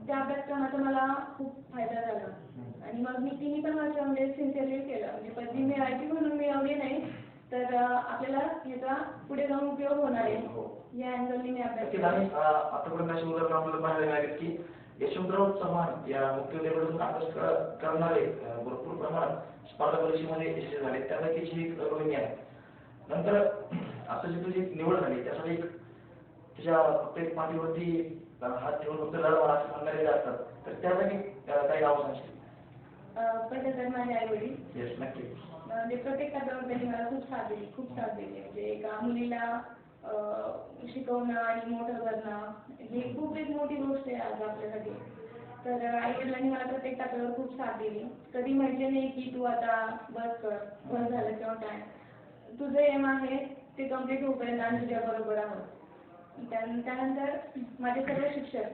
S1: त्या अभ्यासक्रमाचा मला खूप फायदा झाला आणि मग मी तिन्ही पण वर्ष म्हणजे सिन्सिअरली केलं. म्हणजे पदवी मिळायची म्हणून मिळवली नाही तर आपल्याला ह्याचा पुढे जाऊन उपयोग होणार आहे या अँगलने मी अभ्यास केला.
S19: आतापर्यंत अशी उदाहरणं आपल्याला पाहायला मिळाली की यशवंतराव चव्हाण या मुक्त विद्यापीठातून अभ्यास करणारे भरपूर प्रमाणात स्पर्धा परीक्षेमध्ये यशस्वी झाले. त्यापैकीची एक रोहिणी आहे. नंतर आता जी तुझी निवड झाली त्यासाठी एक तुझ्या प्रत्येक पाठीवरती हात ठेवून फक्त लढवा असं म्हणणारे असतात तर त्यासाठी काही नाव सांगशील?
S1: पहिलं तर माझे आई वडील.
S19: येस नक्की.
S1: म्हणजे प्रत्येक टप्प्यावर त्यांनी मला खूप साथ दिली. म्हणजे एका मुलीला शिकवणं आणि मोठं करणं ही खूप एक मोठी गोष्ट आहे आज आपल्यासाठी. तर आई वडिलांनी मला प्रत्येक टप्प्यावर खूप साथ दिली. कधी म्हटले नाही की तू आता बस कर बस झालं किंवा काय तुझं एम आहे ते कम्प्लीट होईपर्यंत आणि तुझ्या बरोबर आहोत. त्यानंतर माझे सर्व शिक्षक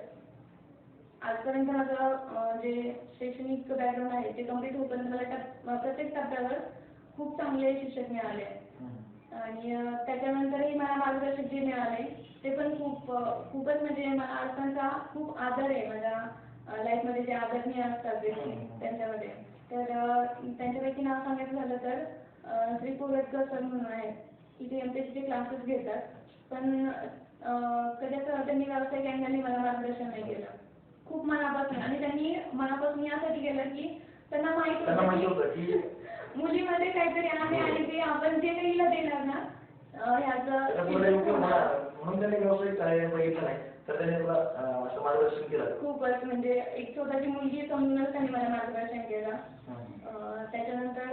S1: आजपर्यंत माझं जे शैक्षणिक बॅकग्राऊंड आहे ते कम्प्लीट होईपर्यंत मला प्रत्येक टप्प्यावर खूप चांगले शिक्षक मिळाले आणि त्याच्यानंतरही मला मार्गदर्शक जे मिळाले ते पण खूपच म्हणजे मला अडचणचा खूप आदर आहे माझ्या लाईफमध्ये जे आदरणीय असतात त्यांच्यामध्ये. तर त्यांच्यापैकी नाव सांगायचं झालं तर श्री कोरटकर सर म्हणून आहेत. इथे MPSCचे क्लासेस घेतात पण कदाचित त्यांनी व्यावसायिक अँगलने मला मार्गदर्शन नाही केलं खूप मनापासून. आणि त्यांनी मनापासून यासाठी केलं की त्यांना माहित होतं की मुलीमध्ये काहीतरी आहे आणि ते आपण जे काही हिला देणार ना ह्याचं
S19: म्हणून त्यांनी व्यावसायिक कार्य बघितलं नाही तर त्यांनी तुला असं मार्गदर्शन केलं.
S1: खूपच म्हणजे एक स्वतःची मुलगी समजूनच त्यांनी मला मार्गदर्शन केलं. त्याच्यानंतर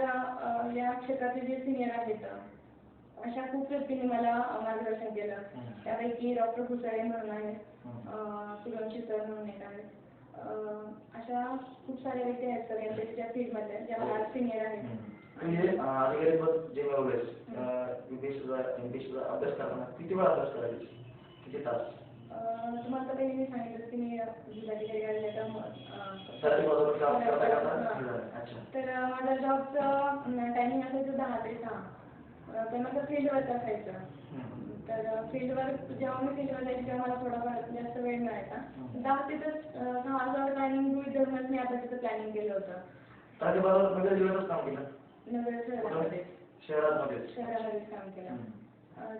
S1: या क्षेत्रातले जे सिनियर आहेत अशा खूप व्यक्तींनी मला मार्गदर्शन केलं. त्यापैकी डॉक्टर कुसळे म्हणून आहेत, सुरंशी सर म्हणून एक आहेत. अशा खूप साऱ्या व्यक्ती आहेत सर यांच्या फील्डमध्ये ज्या मला सिनियर आहेत.
S19: अधिकारी पद जे मिळवलेस MPSCचा अभ्यास करताना किती वेळा अभ्यास करायची किती तास?
S1: तुम्हाला तर काही मी सांगितलं की मी जिल्हाधिकारी तर माझा जॉबचं टायमिंग असायचं 10 ते 6. त्यानंतर फील्डवर्क असायचं. तर फील्डवर्क जेव्हा मी फील्डवर जायची तेव्हा मला थोडाफार जास्त वेळ मिळायचा. 10 ते 6 प्लॅनिंग गृहीत धरूनच मी अभ्यासाचं प्लॅनिंग केलं होतं.
S19: नगर जिल्ह्यातच काम केलं?
S1: नगर शहरामध्येच काम केलं.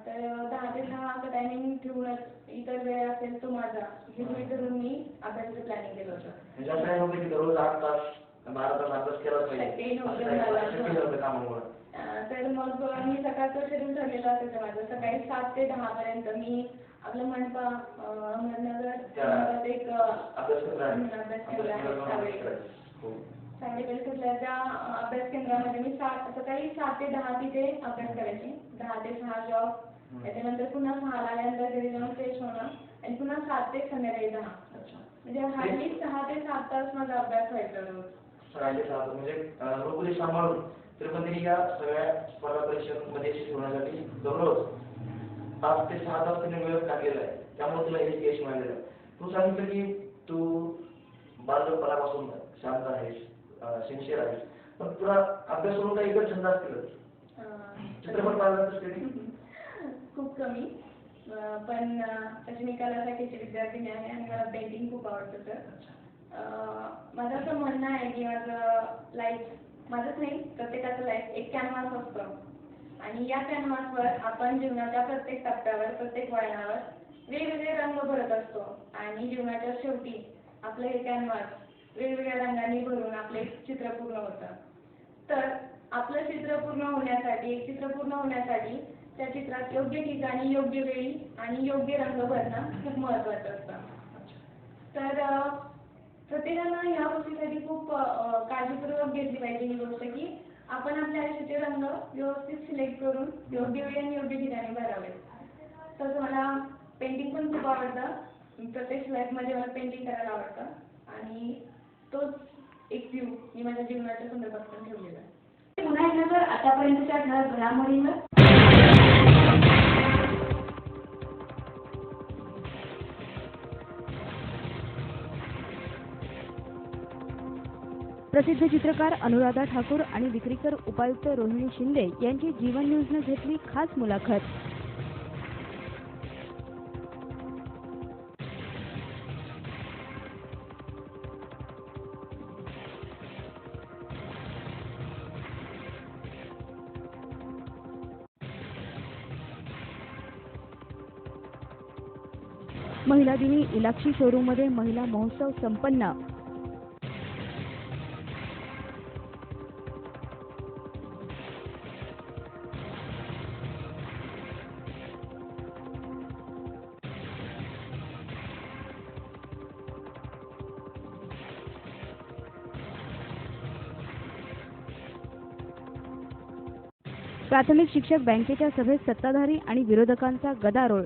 S1: तर 10 ते 6 असं टायमिंग ठेवूनच इतर वेळ असेल तो माझा हे गृहीत धरून मी अभ्यासाचं प्लॅनिंग केलं होतं.
S19: म्हणजे असं काही नव्हतं की दररोज 8 तास 12 तास अभ्यास केलाच पाहिजे कामामुळे?
S1: तर मग मी सकाळचं शेड्यूल ठरलेलं असायचं माझं. सकाळी 7 ते 10 पर्यंत मी आपलं मंडपा अहमदनगर
S19: त्या
S1: गावात एक
S19: अभ्यास केंद्र आहे.
S1: अभ्यास केंद्र आहे सावळे.
S19: हो.
S1: सावळे परिसरातल्या त्या अभ्यास केंद्रामध्ये मी सकाळी 7 ते 10 तिथे अभ्यास करायचे. 10 ते 6 जॉब. त्याच्यानंतर पुन्हा 6 ला आल्यानंतर घरी जाऊन फ्रेश होणं आणि पुन्हा 7 ते संध्याकाळी 10. म्हणजे हार्डली 6 ते 7 तास माझा अभ्यास व्हायचा रोज.
S19: 6 ते 7 म्हणजे नोकरी सांभाळून तरी पण त्यांनी या सगळ्या स्पर्धा परीक्षांमध्ये यशस्वी होण्यासाठी दररोज 5 ते 6 तास त्यांनी वेळ टाकलेला आहे. त्यामुळे तुला हे यश मिळालेलं आहे. तू सांगितलं की तू बालपणापासून शांत आहेस, सिन्सिअर आहेस, पण तुला अभ्यास सोडून काही इतर छंद असतील? चित्रपट पाहिल्यानंतर कधी?
S1: खूप कमी. पण तशी मी कला शाखेची विद्यार्थिनी आहे आणि मला पेंटिंग खूप आवडतं. तर माझं असं म्हणणं आहे की माझं लाईफ, माझंच नाही प्रत्येकाचं लाईफ एक कॅनव्हास असतं आणि या कॅनव्हासवर आपण जीवनाच्या प्रत्येक टप्प्यावर, प्रत्येक वळणावर वेगवेगळे रंग भरत असतो आणि जीवनाच्या शेवटी आपलं हे कॅनव्हास वेगवेगळ्या रंगांनी भरून आपले चित्र पूर्ण होतं. तर आपलं चित्र पूर्ण होण्यासाठी, एक चित्र पूर्ण होण्यासाठी त्या चित्रात योग्य ठिकाणी, योग्य वेळी आणि योग्य रंग भरणं खूप महत्त्वाचं असतं. तर प्रत्येकानं ह्या गोष्टीसाठी खूप काळजीपूर्वक घेतली पाहिजे ही गोष्ट की आपण आपल्या आयुष्याचे रंग व्यवस्थित सिलेक्ट करून योग्य वेळी आणि योग्य ठिकाणी भरावेत. तसं मला पेंटिंग पण खूप आवडतं. प्रत्येक लाईफमध्ये मला पेंटिंग करायला आवडतं आणि तोच एक व्ह्यू मी माझ्या जीवनाच्या संदर्भात पण ठेवलेला आहे.
S10: पुन्हा एकदा जर आतापर्यंतच्या ठळक घडामोडींवर
S2: प्रसिद्ध चित्रकार अनुराधा ठाकूर आणि विक्रीकर उपायुक्त रोहिणी शिंदे यांची जीवन न्यूजनं घेतली खास मुलाखत. महिला दिनी इलाक्षी शोरूममध्ये महिला महोत्सव संपन्न. प्राथमिक शिक्षक बँकेच्या सभेत सत्ताधारी आणि विरोधकांचा गदारोळ.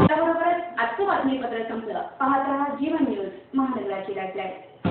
S1: त्याबरोबरच आजचं बातमीपत्र संपलं. पाहत रहा जीवन न्यूज, महानगराची लाईफलाईन.